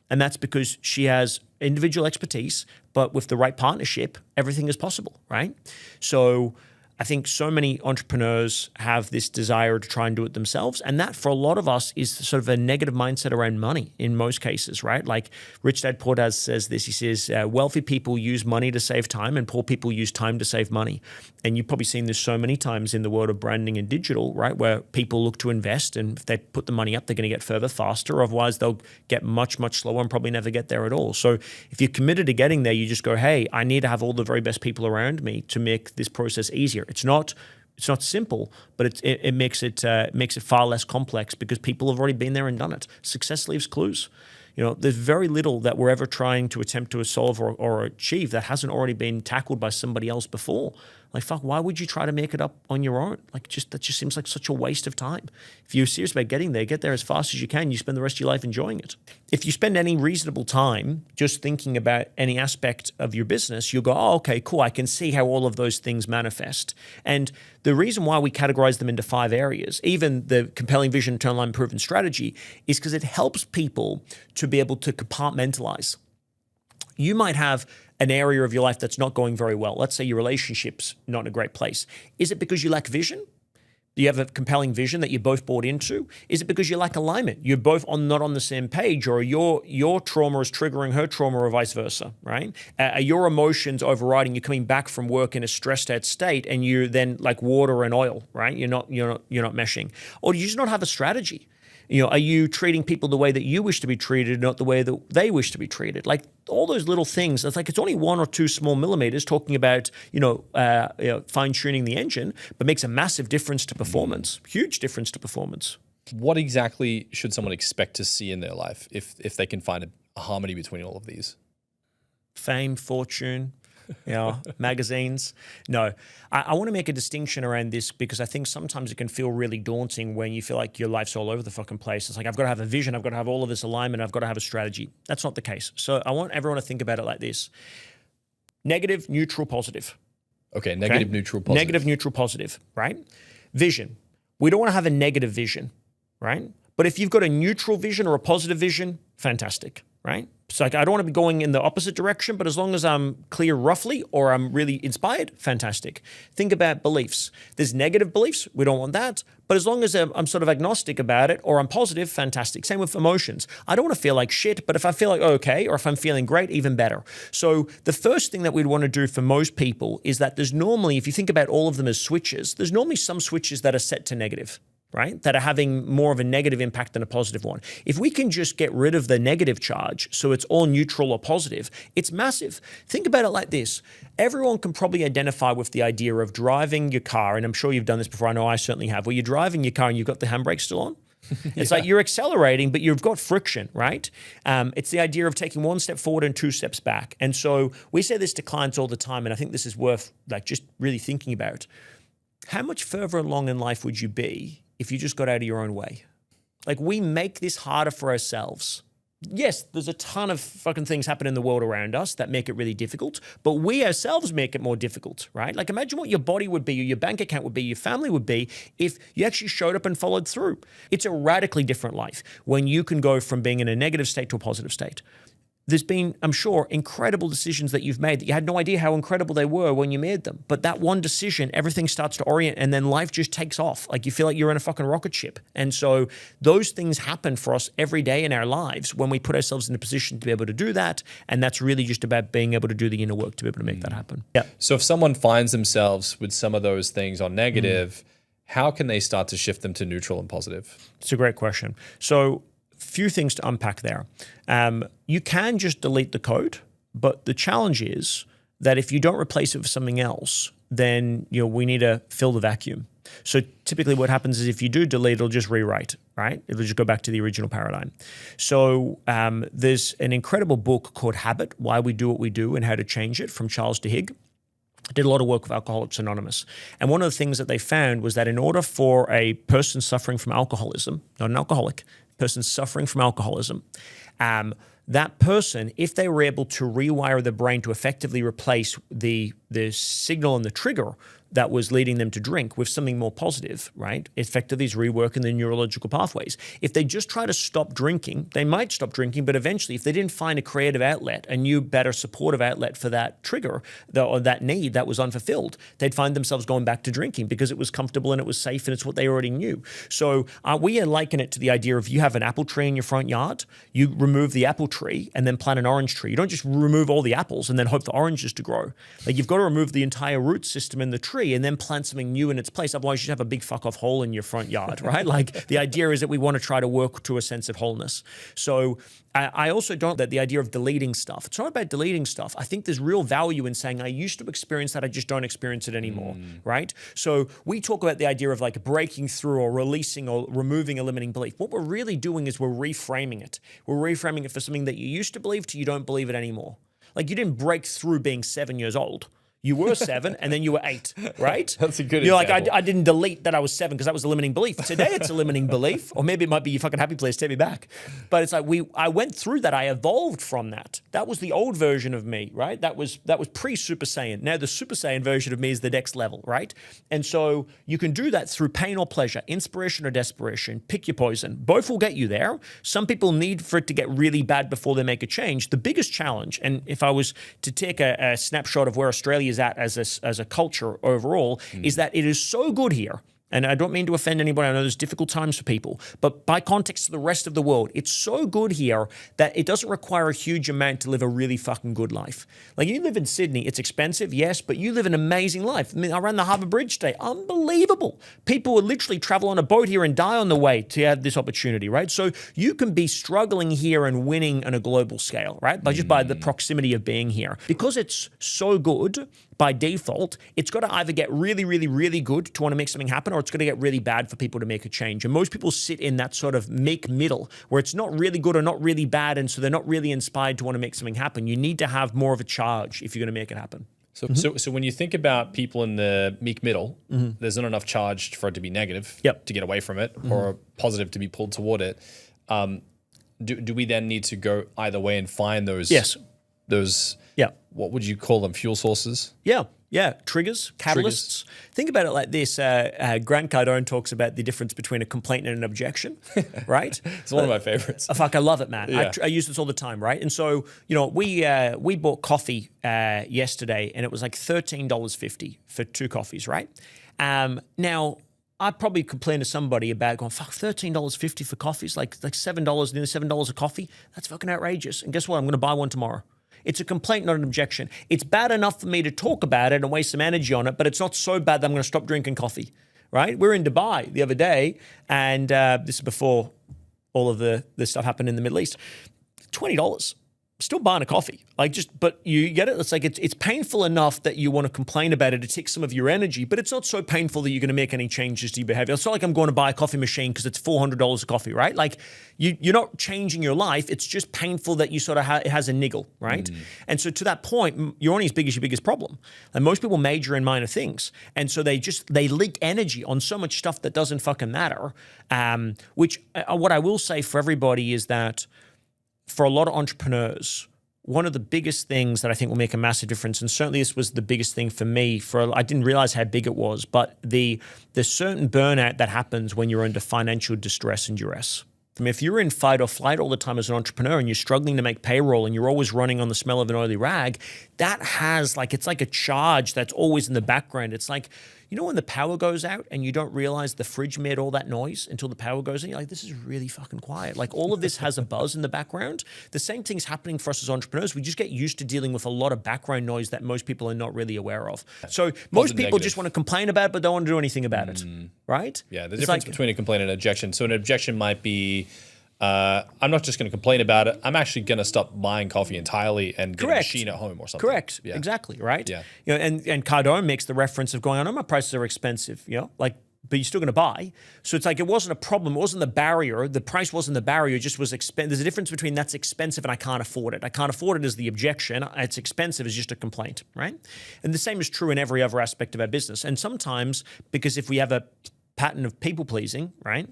And that's because she has individual expertise, but with the right partnership, everything is possible, right? So I think so many entrepreneurs have this desire to try and do it themselves. And that for a lot of us is sort of a negative mindset around money in most cases, right? Like Rich Dad Poor Dad says this, he says, wealthy people use money to save time and poor people use time to save money. And you've probably seen this so many times in the world of branding and digital, right? Where people look to invest, and if they put the money up, they're going to get further faster. Otherwise, they'll get much, much slower and probably never get there at all. So if you're committed to getting there, you just go, hey, I need to have all the very best people around me to make this process easier. It's not simple, but it makes it far less complex because people have already been there and done it. Success leaves clues. You know, there's very little that we're ever trying to attempt to solve or achieve that hasn't already been tackled by somebody else before. Like, fuck, why would you try to make it up on your own? Like, that just seems like such a waste of time. If you're serious about getting there, get there as fast as you can. You spend the rest of your life enjoying it. If you spend any reasonable time just thinking about any aspect of your business, you'll go, oh, okay, cool. I can see how all of those things manifest. And the reason why we categorize them into 5 areas, even the compelling vision, internal alignment, proven strategy, is because it helps people to be able to compartmentalize. You might have an area of your life that's not going very well. Let's say your relationship's not in a great place. Is it because you lack vision? Do you have a compelling vision that you're both bought into? Is it because you lack alignment? You're both not on the same page, or your trauma is triggering her trauma, or vice versa, right? Are your emotions overriding? You're coming back from work in a stressed out state, and you're then like water and oil, right? You're not meshing. Or do you just not have a strategy? You know, are you treating people the way that you wish to be treated, not the way that they wish to be treated? Like all those little things. It's like it's only 1 or 2 small millimeters talking about fine tuning the engine, but makes a massive difference to performance. Huge difference to performance. What exactly should someone expect to see in their life if they can find a harmony between all of these? Fame, fortune. Magazines. No, I want to make a distinction around this because I think sometimes it can feel really daunting when you feel like your life's all over the fucking place. It's like, I've got to have a vision, I've got to have all of this alignment, I've got to have a strategy. That's not the case. So I want everyone to think about it like this. Negative, neutral, positive. Okay, negative, neutral, positive. Negative, neutral, positive, right? Vision. We don't want to have a negative vision, right? But if you've got a neutral vision or a positive vision, fantastic, right? It's like, I don't want to be going in the opposite direction, but as long as I'm clear roughly or I'm really inspired, fantastic. Think about beliefs. There's negative beliefs. We don't want that. But as long as I'm sort of agnostic about it or I'm positive, fantastic. Same with emotions. I don't want to feel like shit, but if I feel like okay, or if I'm feeling great, even better. So the first thing that we'd want to do for most people is that there's normally, if you think about all of them as switches, there's normally some switches that are set to negative, right? That are having more of a negative impact than a positive one. If we can just get rid of the negative charge, so it's all neutral or positive, it's massive. Think about it like this. Everyone can probably identify with the idea of driving your car, and I'm sure you've done this before, I know I certainly have, where you're driving your car and you've got the handbrake still on. It's like you're accelerating, but you've got friction, right? It's the idea of taking 1 step forward and 2 steps back. And so we say this to clients all the time, and I think this is worth like just really thinking about. How much further along in life would you be if you just got out of your own way? Like, we make this harder for ourselves. Yes, there's a ton of fucking things happen in the world around us that make it really difficult, but we ourselves make it more difficult, right? Like, imagine what your body would be, or your bank account would be, your family would be if you actually showed up and followed through. It's a radically different life when you can go from being in a negative state to a positive state. there's been, I'm sure, incredible decisions that you've made that you had no idea how incredible they were when you made them. But that one decision, everything starts to orient, and then life just takes off. Like you feel like you're in a fucking rocket ship. And so those things happen for us every day in our lives when we put ourselves in a position to be able to do that. And that's really just about being able to do the inner work to be able to make that happen. Yeah. So if someone finds themselves with some of those things on negative, how can they start to shift them to neutral and positive? It's a great question. So few things to unpack there. You can just delete the code, but the challenge is that if you don't replace it with something else, then we need to fill the vacuum. So typically what happens is if you do delete, it'll just rewrite, right? It'll just go back to the original paradigm. So there's an incredible book called Habit, Why We Do What We Do and How to Change It from Charles Duhigg. Did a lot of work with Alcoholics Anonymous. And one of the things that they found was that in order for a person suffering from alcoholism, not an alcoholic, person suffering from alcoholism, that person, if they were able to rewire the brain to effectively replace the signal and the trigger that was leading them to drink with something more positive, right? Effectively is reworking the neurological pathways. If they just try to stop drinking, they might stop drinking, but eventually if they didn't find a creative outlet, a new, better supportive outlet for that trigger or that need that was unfulfilled, they'd find themselves going back to drinking because it was comfortable and it was safe and it's what they already knew. So we liken it to the idea of you have an apple tree in your front yard, you remove the apple tree and then plant an orange tree. You don't just remove all the apples and then hope for oranges to grow. Like you've got to remove the entire root system in the tree and then plant something new in its place. Otherwise, you have a big fuck off hole in your front yard, right? Like the idea is that we want to try to work to a sense of wholeness. So I also don't that the idea of deleting stuff. It's not about deleting stuff. I think there's real value in saying I used to experience that, I just don't experience it anymore, right? So we talk about the idea of like breaking through or releasing or removing a limiting belief. What we're really doing is we're reframing it. We're reframing it for something that you used to believe to you don't believe it anymore. Like you didn't break through being 7 years old. You were 7 and then you were 8, right? That's a good You're example. like, I didn't delete that I was 7 because that was a limiting belief. Today it's a limiting belief, or maybe it might be your fucking happy place, take me back. But it's like I went through that, I evolved from that. That was the old version of me, right? That was pre-Super Saiyan. Now the Super Saiyan version of me is the next level, right? And so you can do that through pain or pleasure, inspiration or desperation, pick your poison. Both will get you there. Some people need for it to get really bad before they make a change. The biggest challenge, and if I was to take a snapshot of where Australia is at as a culture overall, is that it is so good here. And I don't mean to offend anybody. I know there's difficult times for people. But by context to the rest of the world, it's so good here that it doesn't require a huge amount to live a really fucking good life. Like you live in Sydney, it's expensive, yes, but you live an amazing life. I mean, I ran the Harbour Bridge today. Unbelievable. People would literally travel on a boat here and die on the way to have this opportunity, right? So you can be struggling here and winning on a global scale, right? By the proximity of being here. Because it's so good, by default, it's got to either get really, really, really good to want to make something happen, or it's going to get really bad for people to make a change. And most people sit in that sort of make middle where it's not really good or not really bad, and so they're not really inspired to want to make something happen. You need to have more of a charge if you're going to make it happen. So when you think about people in the meek middle, there's not enough charge for it to be negative to get away from it, or positive to be pulled toward it. Do we then need to go either way and find those? Yes. Those, what would you call them? Fuel sources? Yeah, triggers, catalysts. Think about it like this. Grant Cardone talks about the difference between a complaint and an objection, right? It's one of my favorites. Fuck, I love it, man. Yeah. I use this all the time, right? And so, we bought coffee yesterday, and it was like $13.50 for 2 coffees, right? Now, I'd probably complain to somebody about going, fuck, $13.50 for coffees, like $7, nearly $7 a coffee. That's fucking outrageous. And guess what? I'm going to buy one tomorrow. It's a complaint, not an objection. It's bad enough for me to talk about it and waste some energy on it, but it's not so bad that I'm going to stop drinking coffee, right? We were in Dubai the other day, and this is before all of the stuff happened in the Middle East. $20. Still buying a coffee. But you get it? It's like, it's painful enough that you want to complain about it. It takes some of your energy, but it's not so painful that you're going to make any changes to your behavior. It's not like I'm going to buy a coffee machine because it's $400 a coffee, right? Like you're not changing your life. It's just painful that you sort of it has a niggle, right? And so to that point, you're only as big as your biggest problem. And most people major in minor things. And so they leak energy on so much stuff that doesn't fucking matter. Which what I will say for everybody is that for a lot of entrepreneurs, one of the biggest things that I think will make a massive difference, and certainly this was the biggest thing for me, I didn't realize how big it was, but the certain burnout that happens when you're under financial distress and duress. I mean, if you're in fight or flight all the time as an entrepreneur and you're struggling to make payroll and you're always running on the smell of an oily rag, that has like, it's like a charge that's always in the background. It's like, you know, when the power goes out and you don't realize the fridge made all that noise until the power goes in, you're like, this is really fucking quiet. Like all of this has a buzz in the background. The same thing's happening for us as entrepreneurs. We just get used to dealing with a lot of background noise that most people are not really aware of. So most people just want to complain about it, but don't want to do anything about it, right? Yeah, the difference between a complaint and an objection. So an objection might be, I'm not just going to complain about it. I'm actually going to stop buying coffee entirely and get a machine at home or something. Correct. Yeah. Exactly. Right. Yeah. You know, and Cardone makes the reference of going, I know my prices are expensive, you know, like, but you're still going to buy. So it's like, it wasn't a problem. It wasn't the barrier. The price wasn't the barrier. It just was expensive. There's a difference between that's expensive and I can't afford it. I can't afford it as the objection. It's expensive is just a complaint, right? And the same is true in every other aspect of our business. And sometimes, because if we have a pattern of people pleasing, right?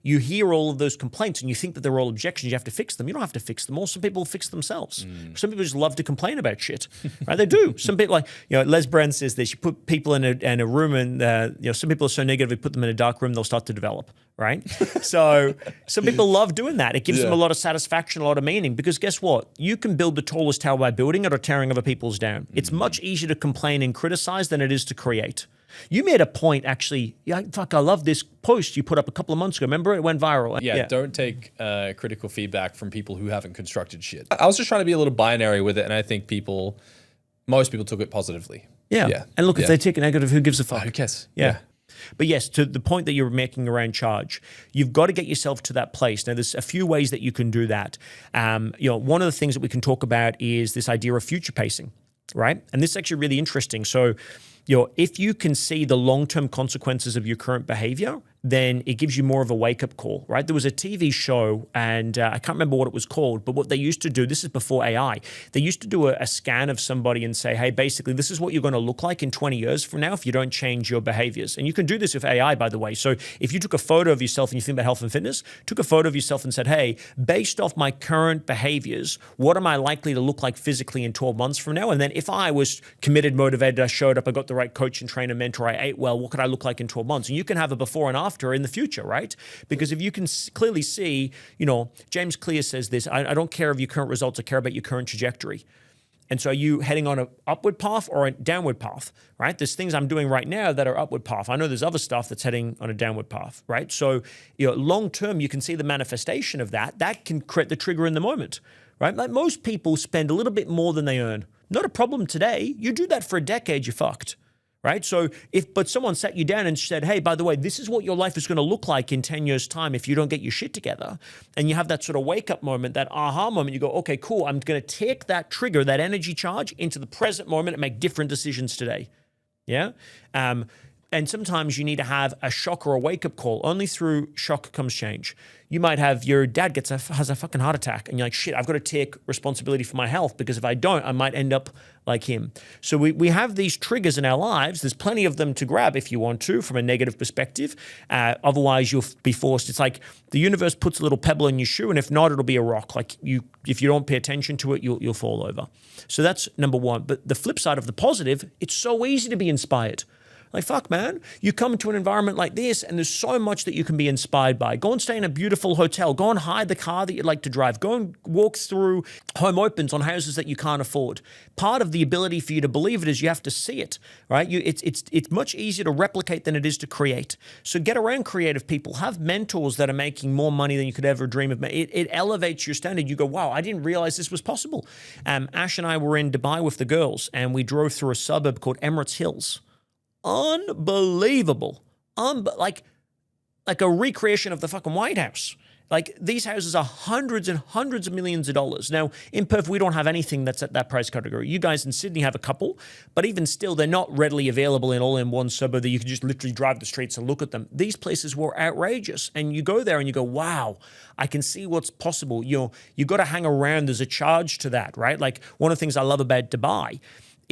You hear all of those complaints and you think that they're all objections. You have to fix them. You don't have to fix them all. Some people fix themselves. Some people just love to complain about shit, right? They do. Some people, like, you know, Les Brown says this, you put people in a room and, you know, some people are so negative, you put them in a dark room, they'll start to develop, right? So some people love doing that. It gives them a lot of satisfaction, a lot of meaning, because guess what? You can build the tallest tower by building it or tearing other people's down. It's much easier to complain and criticize than it is to create. You made a point, actually. Yeah, fuck, I love this post you put up a couple of months ago. Remember, it went viral. Yeah, don't take critical feedback from people who haven't constructed shit. I was just trying to be a little binary with it, and I think most people took it positively. Yeah. And look, if they take it negative, who gives a fuck? Who cares? Yeah. But yes, to the point that you're making around charge, you've got to get yourself to that place. Now, there's a few ways that you can do that. You know, one of the things that we can talk about is this idea of future pacing, right? And this is actually really interesting. So, you know, if you can see the long-term consequences of your current behavior, then it gives you more of a wake-up call, right? There was a TV show, and I can't remember what it was called, but what they used to do, this is before AI, they used to do a scan of somebody and say, hey, basically, this is what you're going to look like in 20 years from now if you don't change your behaviors. And you can do this with AI, by the way. So if you took a photo of yourself and you think about health and fitness, took a photo of yourself and said, hey, based off my current behaviors, what am I likely to look like physically in 12 months from now? And then if I was committed, motivated, I showed up, I got the right coach and trainer, mentor, I ate well, what could I look like in 12 months? And you can have a before and after in the future, right? Because if you can clearly see, you know, James Clear says this, I don't care of your current results, I care about your current trajectory. And so are you heading on an upward path or a downward path, right? There's things I'm doing right now that are upward path. I know there's other stuff that's heading on a downward path, right? So, you know, long term, you can see the manifestation of that. That can create the trigger in the moment, right? Like most people spend a little bit more than they earn. Not a problem today. You do that for a decade, you're fucked. Right? So but someone sat you down and said, hey, by the way, this is what your life is going to look like in 10 years time if you don't get your shit together. And you have that sort of wake up moment, that aha moment, you go, okay, cool. I'm going to take that trigger, that energy charge into the present moment and make different decisions today. Yeah. And sometimes you need to have a shock or a wake-up call. Only through shock comes change. You might have your dad has a fucking heart attack, and you're like, shit, I've got to take responsibility for my health, because if I don't, I might end up like him. So we have these triggers in our lives. There's plenty of them to grab if you want to, from a negative perspective. Otherwise, you'll be forced. It's like the universe puts a little pebble in your shoe, and if not, it'll be a rock. Like if you don't pay attention to it, you'll fall over. So that's number one. But the flip side of the positive, it's so easy to be inspired. Like, fuck, man, you come to an environment like this and there's so much that you can be inspired by. Go and stay in a beautiful hotel. Go and hire the car that you'd like to drive. Go and walk through home opens on houses that you can't afford. Part of the ability for you to believe it is you have to see it, right? It's much easier to replicate than it is to create. So get around creative people. Have mentors that are making more money than you could ever dream of. It elevates your standard. You go, wow, I didn't realize this was possible. Ash and I were in Dubai with the girls, and we drove through a suburb called Emirates Hills. Unbelievable. Like a recreation of the fucking White House. Like, these houses are hundreds and hundreds of millions of dollars. Now, in Perth, we don't have anything that's at that price category. You guys in Sydney have a couple, but even still, they're not readily available in one suburb that you can just literally drive the streets and look at them. These places were outrageous. And you go there and you go, wow, I can see what's possible. You got to hang around. There's a charge to that, right? Like, one of the things I love about Dubai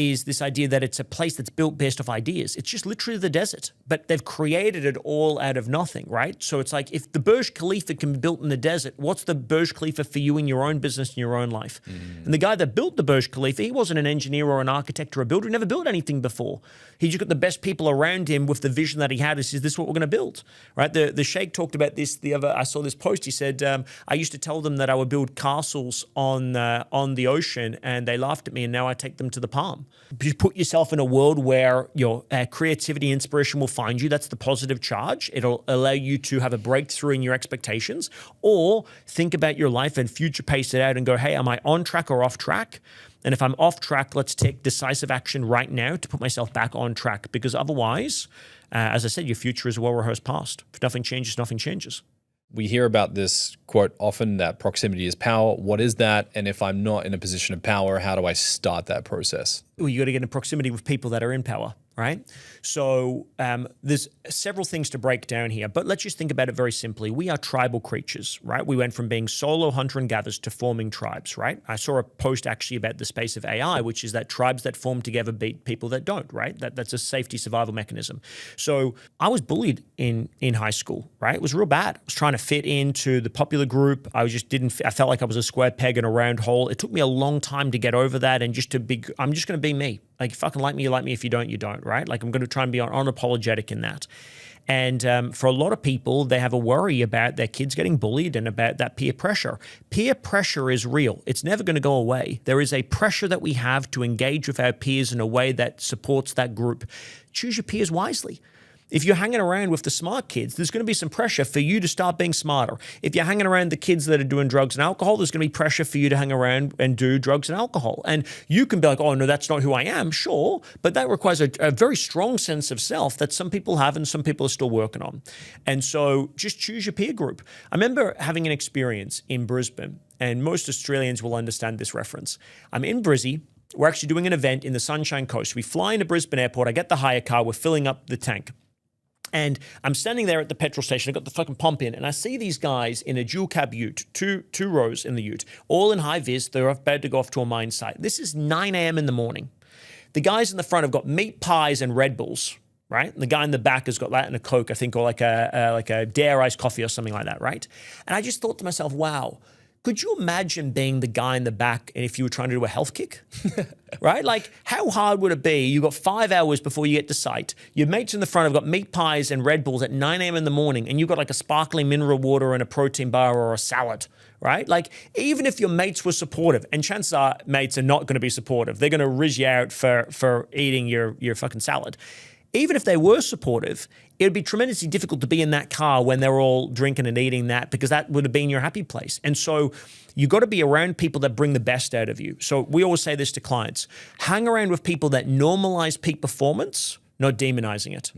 is this idea that it's a place that's built based off ideas. It's just literally the desert, but they've created it all out of nothing, right? So it's like, if the Burj Khalifa can be built in the desert, what's the Burj Khalifa for you in your own business, in your own life? And the guy that built the Burj Khalifa, he wasn't an engineer or an architect or a builder. He never built anything before. He just got the best people around him with the vision that he had. Is this what we're going to build, right? The Sheikh talked about this I saw this post. He said, I used to tell them that I would build castles on the ocean, and they laughed at me, and now I take them to the palm. You put yourself in a world where your creativity, inspiration will find you. That's the positive charge. It'll allow you to have a breakthrough in your expectations, or think about your life and future pace it out and go, hey, am I on track or off track? And if I'm off track, let's take decisive action right now to put myself back on track, because otherwise, as I said, your future is a well-rehearsed past. If nothing changes, nothing changes. We hear about this quote often, that proximity is power. What is that? And if I'm not in a position of power, how do I start that process? Well, you got to get in proximity with people that are in power, right? So there's several things to break down here, but let's just think about it very simply. We are tribal creatures, right? We went from being solo hunter and gatherers to forming tribes, right? I saw a post actually about the space of AI, which is that tribes that form together beat people that don't, right? That's a safety survival mechanism. So I was bullied in high school, right? It was real bad. I was trying to fit into the popular group. I felt like I was a square peg in a round hole. It took me a long time to get over that, and I'm just going to be me. Like, you fucking like me, you like me. If you don't, you don't, right? Like, I'm going to try and be unapologetic in that. And for a lot of people, they have a worry about their kids getting bullied and about that peer pressure. Peer pressure is real. It's never going to go away. There is a pressure that we have to engage with our peers in a way that supports that group. Choose your peers wisely. If you're hanging around with the smart kids, there's going to be some pressure for you to start being smarter. If you're hanging around the kids that are doing drugs and alcohol, there's going to be pressure for you to hang around and do drugs and alcohol. And you can be like, oh, no, that's not who I am. Sure. But that requires a very strong sense of self that some people have and some people are still working on. And so just choose your peer group. I remember having an experience in Brisbane, and most Australians will understand this reference. I'm in Brizzy. We're actually doing an event in the Sunshine Coast. We fly into Brisbane Airport. I get the hire car. We're filling up the tank. And I'm standing there at the petrol station. I got the fucking pump in, and I see these guys in a dual cab ute, two rows in the ute, all in high vis. They're about to go off to a mine site. This is 9 a.m. in the morning. The guys in the front have got meat pies and Red Bulls, right? And the guy in the back has got that and a Coke, I think, or like a Dare iced coffee or something like that, right? And I just thought to myself, wow. Could you imagine being the guy in the back if you were trying to do a health kick? Right? Like, how hard would it be? You got 5 hours before you get to site. Your mates in the front have got meat pies and Red Bulls at 9 a.m. in the morning, and you've got like a sparkling mineral water and a protein bar or a salad, right? Like, even if your mates were supportive, and chances are mates are not going to be supportive. They're going to rizz you out for eating your fucking salad. Even if they were supportive, it would be tremendously difficult to be in that car when they're all drinking and eating that, because that would have been your happy place. And so you got to be around people that bring the best out of you. So we always say this to clients: hang around with people that normalize peak performance, not demonizing it.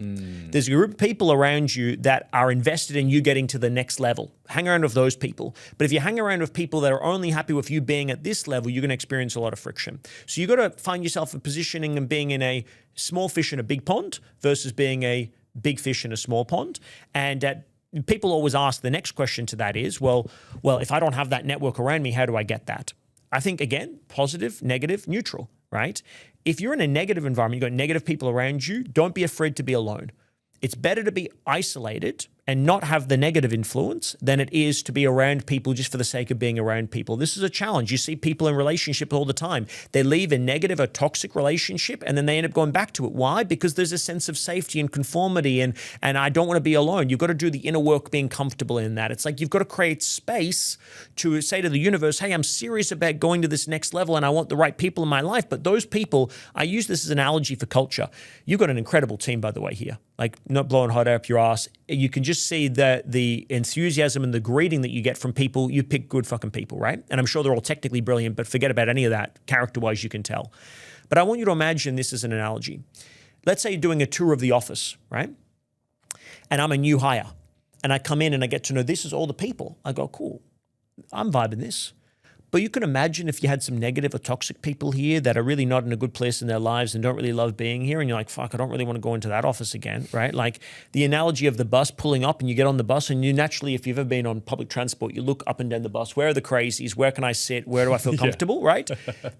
There's a group of people around you that are invested in you getting to the next level. Hang around with those people. But if you hang around with people that are only happy with you being at this level, you're going to experience a lot of friction. So you got to find yourself in positioning and being in a small fish in a big pond versus being a big fish in a small pond. And people always ask, the next question to that is, well, if I don't have that network around me, how do I get that? I think, again, positive, negative, neutral, right? If you're in a negative environment, you've got negative people around you, don't be afraid to be alone. It's better to be isolated and not have the negative influence than it is to be around people just for the sake of being around people. This is a challenge. You see people in relationships all the time. They leave a negative or toxic relationship and then they end up going back to it. Why? Because there's a sense of safety and conformity and I don't want to be alone. You've got to do the inner work being comfortable in that. It's like you've got to create space to say to the universe, hey, I'm serious about going to this next level and I want the right people in my life. But those people, I use this as an analogy for culture. You've got an incredible team, by the way, here. Like, not blowing hot air up your ass. You can just see the enthusiasm and the greeting that you get from people. You pick good fucking people, right? And I'm sure they're all technically brilliant, but forget about any of that. Character-wise, you can tell. But I want you to imagine this as an analogy. Let's say you're doing a tour of the office, right? And I'm a new hire. And I come in and I get to know this is all the people. I go, cool, I'm vibing this. But you can imagine if you had some negative or toxic people here that are really not in a good place in their lives and don't really love being here, and you're like, fuck, I don't really want to go into that office again, right? Like the analogy of the bus pulling up and you get on the bus and you naturally, if you've ever been on public transport, you look up and down the bus. Where are the crazies? Where can I sit? Where do I feel comfortable, right?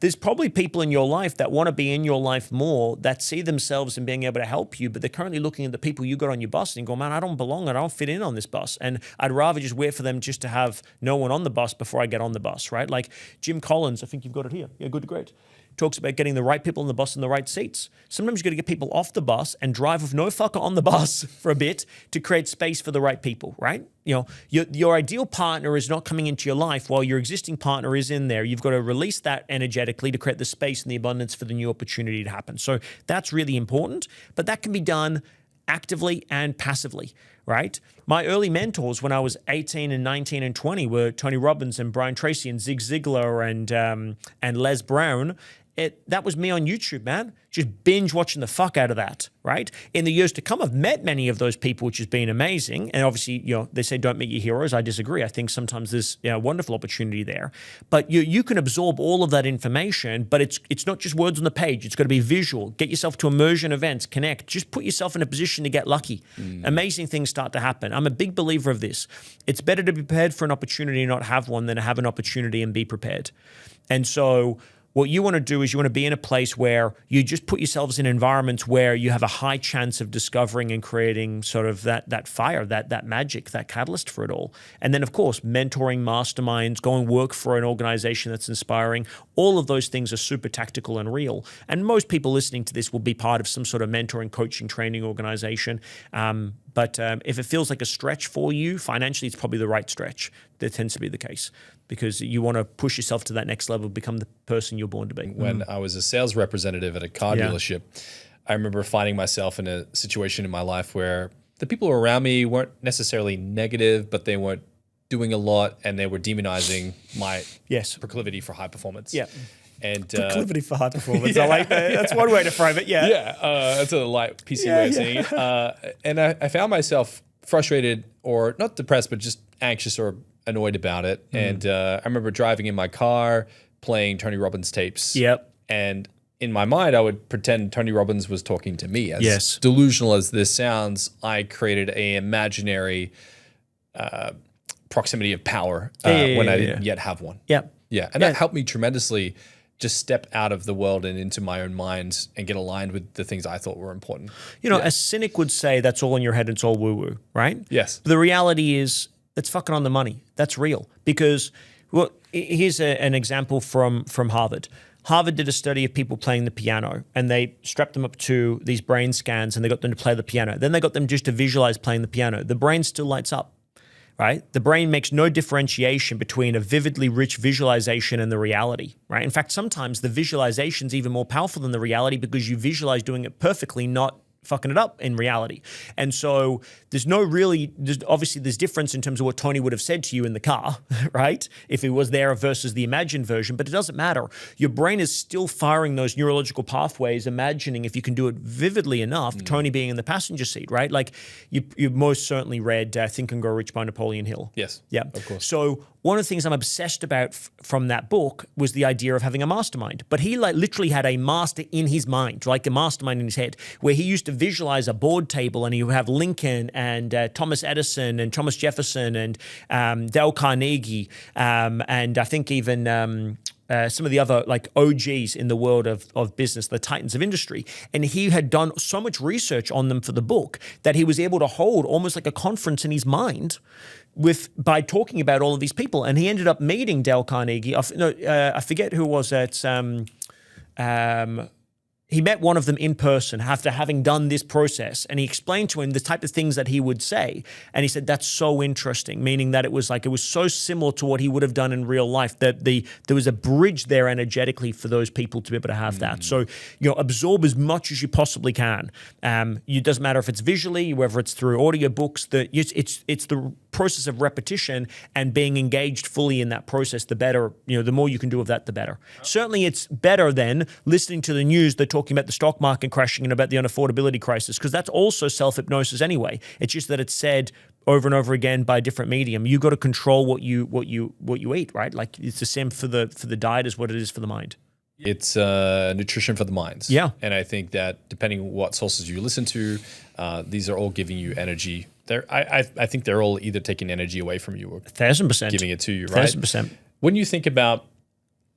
There's probably people in your life that want to be in your life more, that see themselves in being able to help you, but they're currently looking at the people you got on your bus and go, man, I don't belong. I don't fit in on this bus. And I'd rather just wait for them just to have no one on the bus before I get on the bus, right? Like Jim Collins, I think you've got it here. Yeah, good to great. Talks about getting the right people on the bus in the right seats. Sometimes you got to get people off the bus and drive with no fucker on the bus for a bit to create space for the right people, right? You know, your ideal partner is not coming into your life while your existing partner is in there. You've got to release that energetically to create the space and the abundance for the new opportunity to happen. So that's really important, but that can be done actively and passively, right? My early mentors when I was 18 and 19 and 20 were Tony Robbins and Brian Tracy and Zig Ziglar and Les Brown. That was me on YouTube, man. Just binge watching the fuck out of that, right? In the years to come, I've met many of those people, which has been amazing. And obviously, you know, they say don't meet your heroes. I disagree. I think sometimes there's a wonderful opportunity there. But you can absorb all of that information, but it's not just words on the page. It's got to be visual. Get yourself to immersion events, connect. Just put yourself in a position to get lucky. Amazing things start to happen. I'm a big believer of this. It's better to be prepared for an opportunity and not have one than to have an opportunity and be prepared. And so what you want to do is you want to be in a place where you just put yourselves in environments where you have a high chance of discovering and creating sort of that fire, that magic, that catalyst for it all. And then, of course, mentoring, masterminds, go and work for an organization that's inspiring. All of those things are super tactical and real. And most people listening to this will be part of some sort of mentoring, coaching, training organization. But if it feels like a stretch for you, financially, it's probably the right stretch. That tends to be the case because you want to push yourself to that next level, become the person you're born to be. When I was a sales representative at a car dealership, I remember finding myself in a situation in my life where the people around me weren't necessarily negative, but they weren't doing a lot and they were demonizing my proclivity for high performance. Yeah. And proclivity for high performance. I like that. That's one way to frame it. Yeah. Yeah. That's a light PC way of saying it. And I found myself frustrated or not depressed, but just anxious or annoyed about it. And I remember driving in my car, playing Tony Robbins tapes. Yep. And in my mind, I would pretend Tony Robbins was talking to me. As delusional as this sounds, I created a imaginary proximity of power when I didn't yet have one. Yep. Yeah. And that helped me tremendously just step out of the world and into my own mind and get aligned with the things I thought were important. You know, a cynic would say that's all in your head, it's all woo-woo, right? Yes. But the reality is that's fucking on the money. That's real. Because, well, here's an example from Harvard. Harvard did a study of people playing the piano, and they strapped them up to these brain scans, and they got them to play the piano. Then they got them just to visualize playing the piano. The brain still lights up, right? The brain makes no differentiation between a vividly rich visualization and the reality, right? In fact, sometimes the visualization's even more powerful than the reality because you visualize doing it perfectly, not fucking it up in reality. And so obviously there's difference in terms of what Tony would have said to you in the car, right? If he was there versus the imagined version, but it doesn't matter. Your brain is still firing those neurological pathways, imagining if you can do it vividly enough, Tony being in the passenger seat, right? Like you most certainly read Think and Grow Rich by Napoleon Hill. Yes. Yeah. Of course. So one of the things I'm obsessed about from that book was the idea of having a mastermind. But he literally had a master in his mind, like a mastermind in his head, where he used to visualize a board table and he would have Lincoln and Thomas Edison and Thomas Jefferson and Dale Carnegie and I think even some of the other like OGs in the world of business, the titans of industry. And he had done so much research on them for the book that he was able to hold almost like a conference in his mind by talking about all of these people. And he ended up meeting Dale Carnegie. I forget who it was at he met one of them in person after having done this process, and he explained to him the type of things that he would say. And he said, that's so interesting, meaning that it was so similar to what he would have done in real life, that there was a bridge there energetically for those people to be able to have that. So, absorb as much as you possibly can. It doesn't matter if it's visually, whether it's through audiobooks, it's the process of repetition and being engaged fully in that process, the better, the more you can do of that, the better. Certainly it's better than listening to the news that talking about the stock market crashing and about the unaffordability crisis, because that's also self-hypnosis anyway. It's just that it's said over and over again by a different medium. You got to control what you eat, right? Like it's the same for the diet as what it is for the mind. It's nutrition for the minds. Yeah. And I think that depending on what sources you listen to, these are all giving you energy. I think they're all either taking energy away from you or 1,000% giving it to you, right? 1,000%. When you think about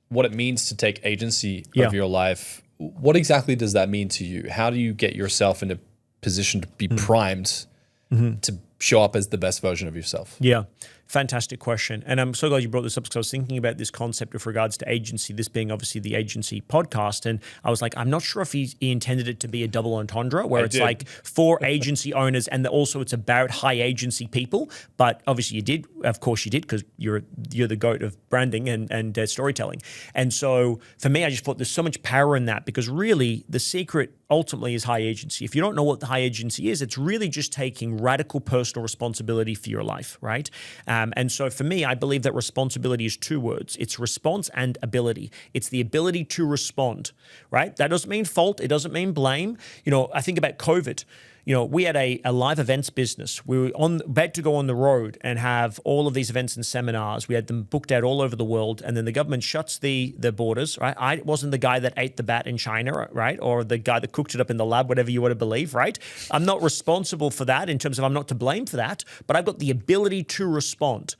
what it means to take agency of your life, what exactly does that mean to you? How do you get yourself in a position to be primed to show up as the best version of yourself? Yeah. Fantastic question. And I'm so glad you brought this up because I was thinking about this concept with regards to agency, this being obviously the agency podcast. And I was like, I'm not sure if he intended it to be a double entendre where it's like for agency owners and also it's about high agency people. But obviously you did, of course you did, because you're the GOAT of branding and storytelling. And so for me, I just thought there's so much power in that because really the secret ultimately is high agency. If you don't know what the high agency is, it's really just taking radical personal responsibility for your life, right? And so for me, I believe that responsibility is two words. It's response and ability. It's the ability to respond, right? That doesn't mean fault. It doesn't mean blame. You know, I think about COVID. You know, we had a live events business. We were about to go on the road and have all of these events and seminars. We had them booked out all over the world, and then the government shuts the borders, right? I wasn't the guy that ate the bat in China, right? Or the guy that cooked it up in the lab, whatever you want to believe, right? I'm not responsible for that in terms of I'm not to blame for that, but I've got the ability to respond.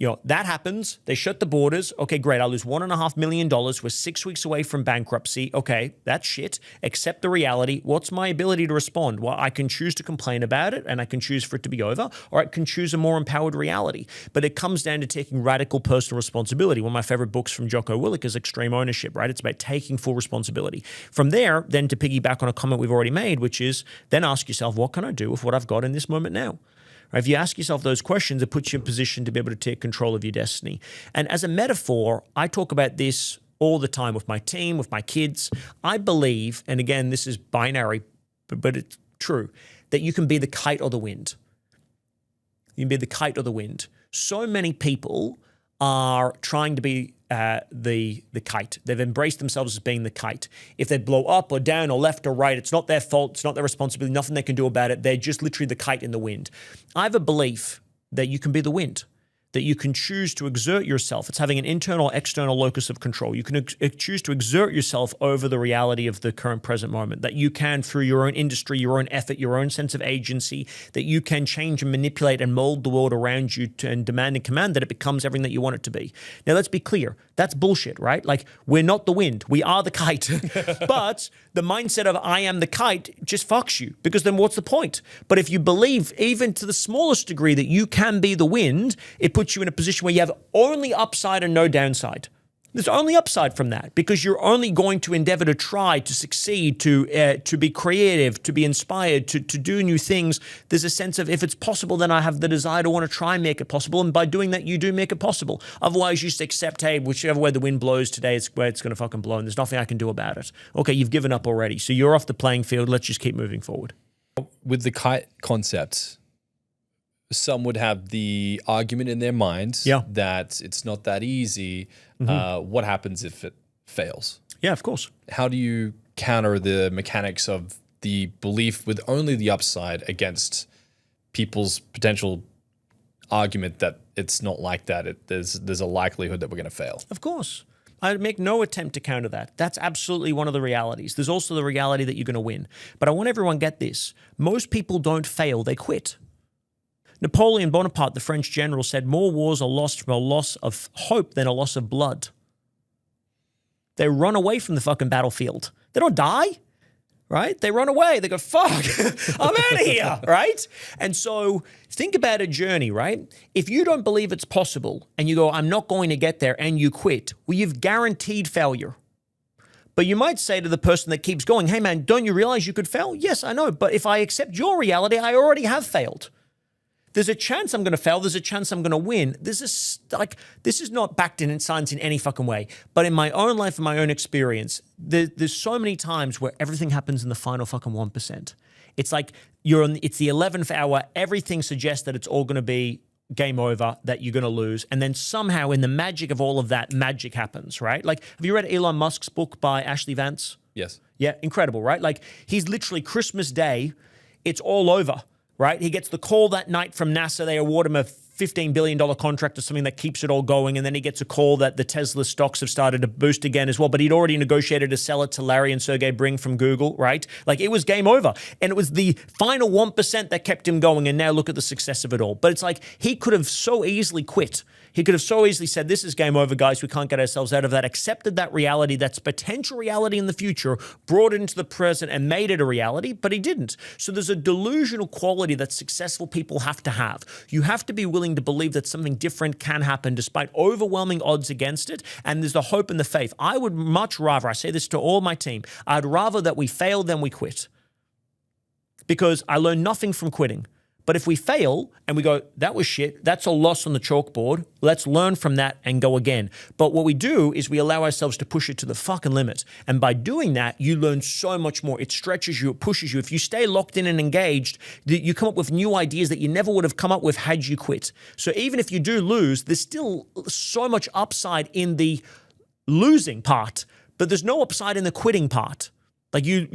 You know, that happens. They shut the borders. Okay, great. I lose $1.5 million. We're 6 weeks away from bankruptcy. Okay, that's shit. Accept the reality. What's my ability to respond? Well, I can choose to complain about it and I can choose for it to be over, or I can choose a more empowered reality. But it comes down to taking radical personal responsibility. One of my favorite books from Jocko Willink is Extreme Ownership, right? It's about taking full responsibility. From there, then to piggyback on a comment we've already made, which is then ask yourself, what can I do with what I've got in this moment now? If you ask yourself those questions, it puts you in a position to be able to take control of your destiny. And as a metaphor, I talk about this all the time with my team, with my kids. I believe, and again, this is binary, but it's true, that you can be the kite or the wind. You can be the kite or the wind. So many people are trying to be the kite. They've embraced themselves as being the kite. If they blow up or down or left or right, it's not their fault. It's not their responsibility. Nothing they can do about it. They're just literally the kite in the wind. I have a belief that you can be the wind, that you can choose to exert yourself. It's having an internal, external locus of control. You can choose to exert yourself over the reality of the current present moment, that you can, through your own industry, your own effort, your own sense of agency, that you can change and manipulate and mold the world around you and demand and command that it becomes everything that you want it to be. Now, let's be clear. That's bullshit, right? Like, we're not the wind. We are the kite. But the mindset of I am the kite just fucks you, because then what's the point? But if you believe, even to the smallest degree, that you can be the wind, it puts you in a position where you have only upside and no downside. There's only upside from that, because you're only going to endeavor to try, to succeed, to be creative, to be inspired, to do new things. There's a sense of, if it's possible, then I have the desire to want to try and make it possible. And by doing that, you do make it possible. Otherwise, you just accept, hey, whichever way the wind blows today, it's where it's going to fucking blow, and there's nothing I can do about it. Okay, you've given up already. So you're off the playing field. Let's just keep moving forward. With the kite concept, some would have the argument in their minds that it's not that easy. What happens if it fails? Yeah, of course. How do you counter the mechanics of the belief with only the upside against people's potential argument that it's not like that? There's a likelihood that we're going to fail. Of course. I make no attempt to counter that. That's absolutely one of the realities. There's also the reality that you're going to win. But I want everyone to get this. Most people don't fail, they quit. Napoleon Bonaparte, the French general, said more wars are lost from a loss of hope than a loss of blood. They run away from the fucking battlefield. They don't die, right? They run away. They go, fuck, I'm out of here, right? And so think about a journey, right? If you don't believe it's possible and you go, I'm not going to get there, and you quit, well, you've guaranteed failure. But you might say to the person that keeps going, hey man, don't you realize you could fail? Yes, I know. But if I accept your reality, I already have failed. There's a chance I'm going to fail. There's a chance I'm going to win. This is not backed in science in any fucking way. But in my own life and my own experience, there's so many times where everything happens in the final fucking 1%. It's like it's the 11th hour. Everything suggests that it's all going to be game over, that you're going to lose. And then somehow in the magic of all of that, magic happens, right? Like, have you read Elon Musk's book by Ashley Vance? Yes. Yeah, incredible, right? Like, he's literally Christmas Day, it's all over. right? He gets the call that night from NASA. They award him a $15 billion contract or something that keeps it all going. And then he gets a call that the Tesla stocks have started to boost again as well. But he'd already negotiated to sell it to Larry and Sergey Brin from Google, right? Like, it was game over. And it was the final 1% that kept him going. And now look at the success of it all. But it's like, he could have so easily quit. He could have so easily said, this is game over, guys. We can't get ourselves out of that. Accepted that reality, that's potential reality in the future, brought it into the present and made it a reality, but he didn't. So there's a delusional quality that successful people have to have. You have to be willing to believe that something different can happen despite overwhelming odds against it. And there's the hope and the faith. I would much rather, I say this to all my team, I'd rather that we fail than we quit. Because I learned nothing from quitting. But if we fail and we go, that was shit, that's a loss on the chalkboard, let's learn from that and go again. But what we do is we allow ourselves to push it to the fucking limit. And by doing that, you learn so much more. It stretches you, it pushes you. If you stay locked in and engaged, you come up with new ideas that you never would have come up with had you quit. So even if you do lose, there's still so much upside in the losing part, but there's no upside in the quitting part. Like you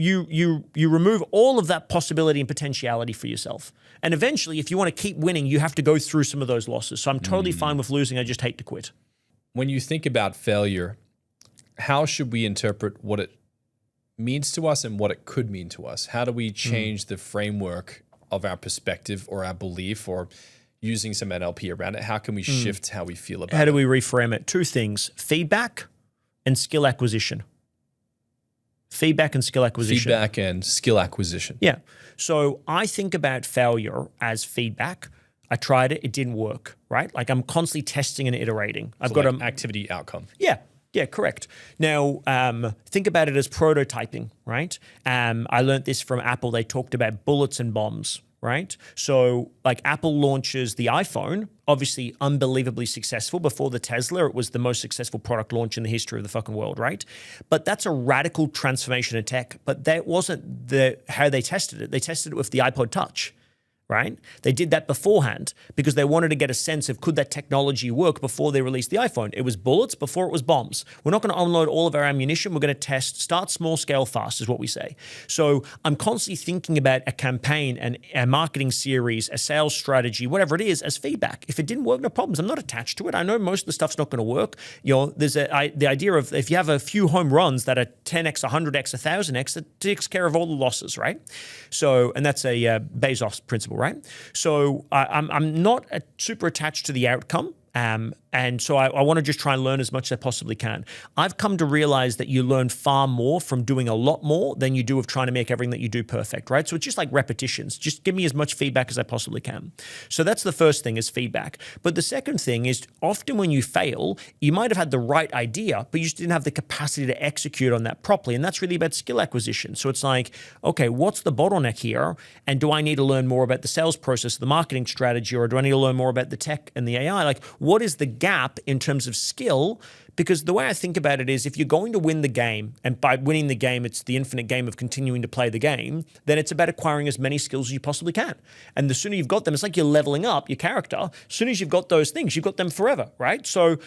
remove all of that possibility and potentiality for yourself. And eventually, if you want to keep winning, you have to go through some of those losses. So I'm totally fine with losing. I just hate to quit. When you think about failure, how should we interpret what it means to us and what it could mean to us? How do we change the framework of our perspective or our belief, or using some NLP around it? How can we shift how we feel about it? How do we reframe it? Two things: feedback and skill acquisition. Feedback and skill acquisition. Feedback and skill acquisition. Yeah. So I think about failure as feedback. I tried it, it didn't work, right? Like, I'm constantly testing and iterating. I've got an activity outcome. Yeah, correct. Now, think about it as prototyping, right? I learned this from Apple. They talked about bullets and bombs, right? So like, Apple launches the iPhone, obviously unbelievably successful. Before the Tesla, it was the most successful product launch in the history of the fucking world, right? But that's a radical transformation in tech. But that wasn't how they tested it. They tested it with the iPod Touch, right? They did that beforehand because they wanted to get a sense of, could that technology work before they released the iPhone? It was bullets before it was bombs. We're not going to unload all of our ammunition. We're going to test, start small, scale fast is what we say. So I'm constantly thinking about a campaign and a marketing series, a sales strategy, whatever it is, as feedback. If it didn't work, no problems. I'm not attached to it. I know most of the stuff's not going to work. You know, there's the idea of, if you have a few home runs that are 10x, 100x, 1000x, that takes care of all the losses, right? So, and that's a Bezos principle, right? So I'm not super attached to the outcome. And so I want to just try and learn as much as I possibly can. I've come to realize that you learn far more from doing a lot more than you do of trying to make everything that you do perfect, right? So it's just like repetitions. Just give me as much feedback as I possibly can. So that's the first thing, is feedback. But the second thing is, often when you fail, you might have had the right idea, but you just didn't have the capacity to execute on that properly. And that's really about skill acquisition. So it's like, okay, what's the bottleneck here? And do I need to learn more about the sales process, the marketing strategy, or do I need to learn more about the tech and the AI? Like, what is the gap in terms of skill? Because the way I think about it is, if you're going to win the game, and by winning the game, it's the infinite game of continuing to play the game, then it's about acquiring as many skills as you possibly can. And the sooner you've got them, it's like you're leveling up your character. As soon as you've got those things, you've got them forever, right? So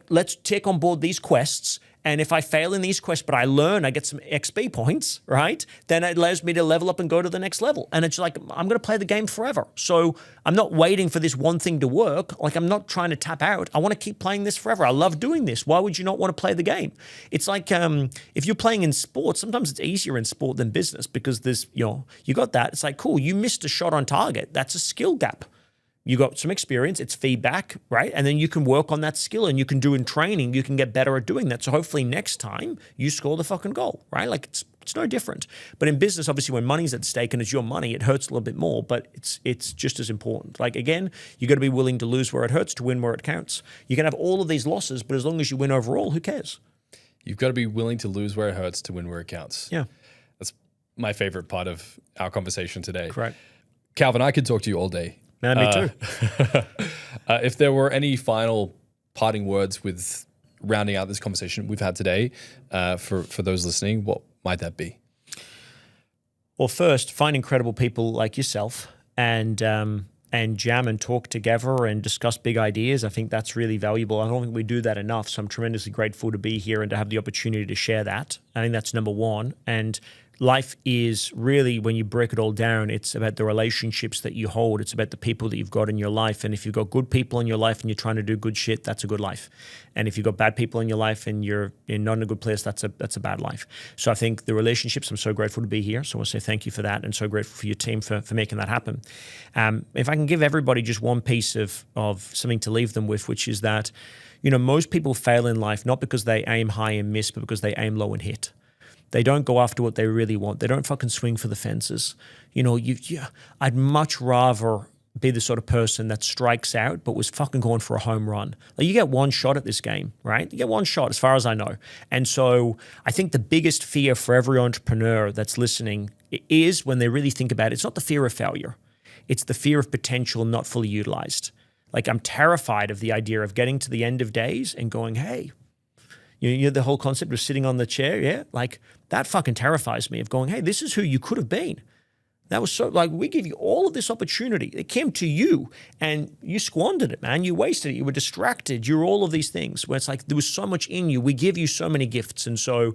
let's take on board these quests. And if I fail in these quests, but I learn, I get some XP points, right? Then it allows me to level up and go to the next level. And it's like, I'm going to play the game forever. So I'm not waiting for this one thing to work. Like, I'm not trying to tap out. I want to keep playing this forever. I love doing this. Why would you not want to play the game? It's like, if you're playing in sports, sometimes it's easier in sport than business, because there's, you got that. It's like, cool, you missed a shot on target. That's a skill gap. You got some experience, it's feedback, right? And then you can work on that skill, and you can do in training, you can get better at doing that. So hopefully next time you score the fucking goal, right? Like, it's no different. But in business, obviously, when money's at stake and it's your money, it hurts a little bit more, but it's just as important. Like, again, you got to be willing to lose where it hurts to win where it counts. You can have all of these losses, but as long as you win overall, who cares? You've got to be willing to lose where it hurts to win where it counts. Yeah. That's my favorite part of our conversation today. Correct. Calvin, I could talk to you all day. No, me too. If there were any final parting words with rounding out this conversation we've had today, for those listening, what might that be? Well, first, find incredible people like yourself and jam and talk together and discuss big ideas. I think that's really valuable. I don't think we do that enough. So I'm tremendously grateful to be here and to have the opportunity to share that. I think that's number one. And life is really, when you break it all down, it's about the relationships that you hold. It's about the people that you've got in your life. And if you've got good people in your life and you're trying to do good shit, that's a good life. And if you've got bad people in your life and you're not in a good place, that's a bad life. So I think the relationships, I'm so grateful to be here. So I want to say thank you for that, and so grateful for your team for making that happen. If I can give everybody just one piece of something to leave them with, which is that, most people fail in life not because they aim high and miss, but because they aim low and hit. They don't go after what they really want. They don't fucking swing for the fences. I'd much rather be the sort of person that strikes out but was fucking going for a home run. Like, you get one shot at this game, right? You get one shot, as far as I know. And so I think the biggest fear for every entrepreneur that's listening is, when they really think about it, it's not the fear of failure. It's the fear of potential not fully utilized. Like, I'm terrified of the idea of getting to the end of days and going, hey, the whole concept of sitting on the chair, yeah? Like, that fucking terrifies me, of going, hey, this is who you could have been. That was so, like, we give you all of this opportunity. It came to you and you squandered it, man. You wasted it. You were distracted. You're all of these things where it's like, there was so much in you. We give you so many gifts. And so,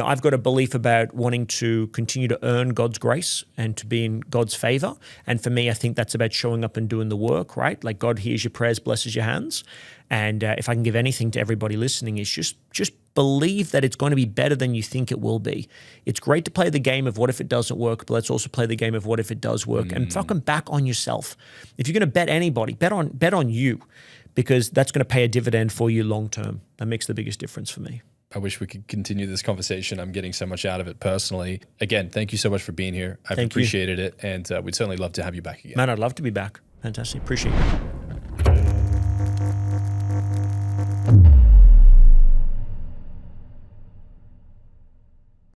I've got a belief about wanting to continue to earn God's grace and to be in God's favor. And for me, I think that's about showing up and doing the work, right? Like, God hears your prayers, blesses your hands. And if I can give anything to everybody listening, is just believe that it's going to be better than you think it will be. It's great to play the game of what if it doesn't work, but let's also play the game of what if it does work, and fucking back on yourself. If you're going to bet anybody, bet on you, because that's going to pay a dividend for you long term. That makes the biggest difference for me. I wish we could continue this conversation. I'm getting so much out of it personally. Again, thank you so much for being here. I've appreciated it, and we'd certainly love to have you back again. Man, I'd love to be back. Fantastic. Appreciate it.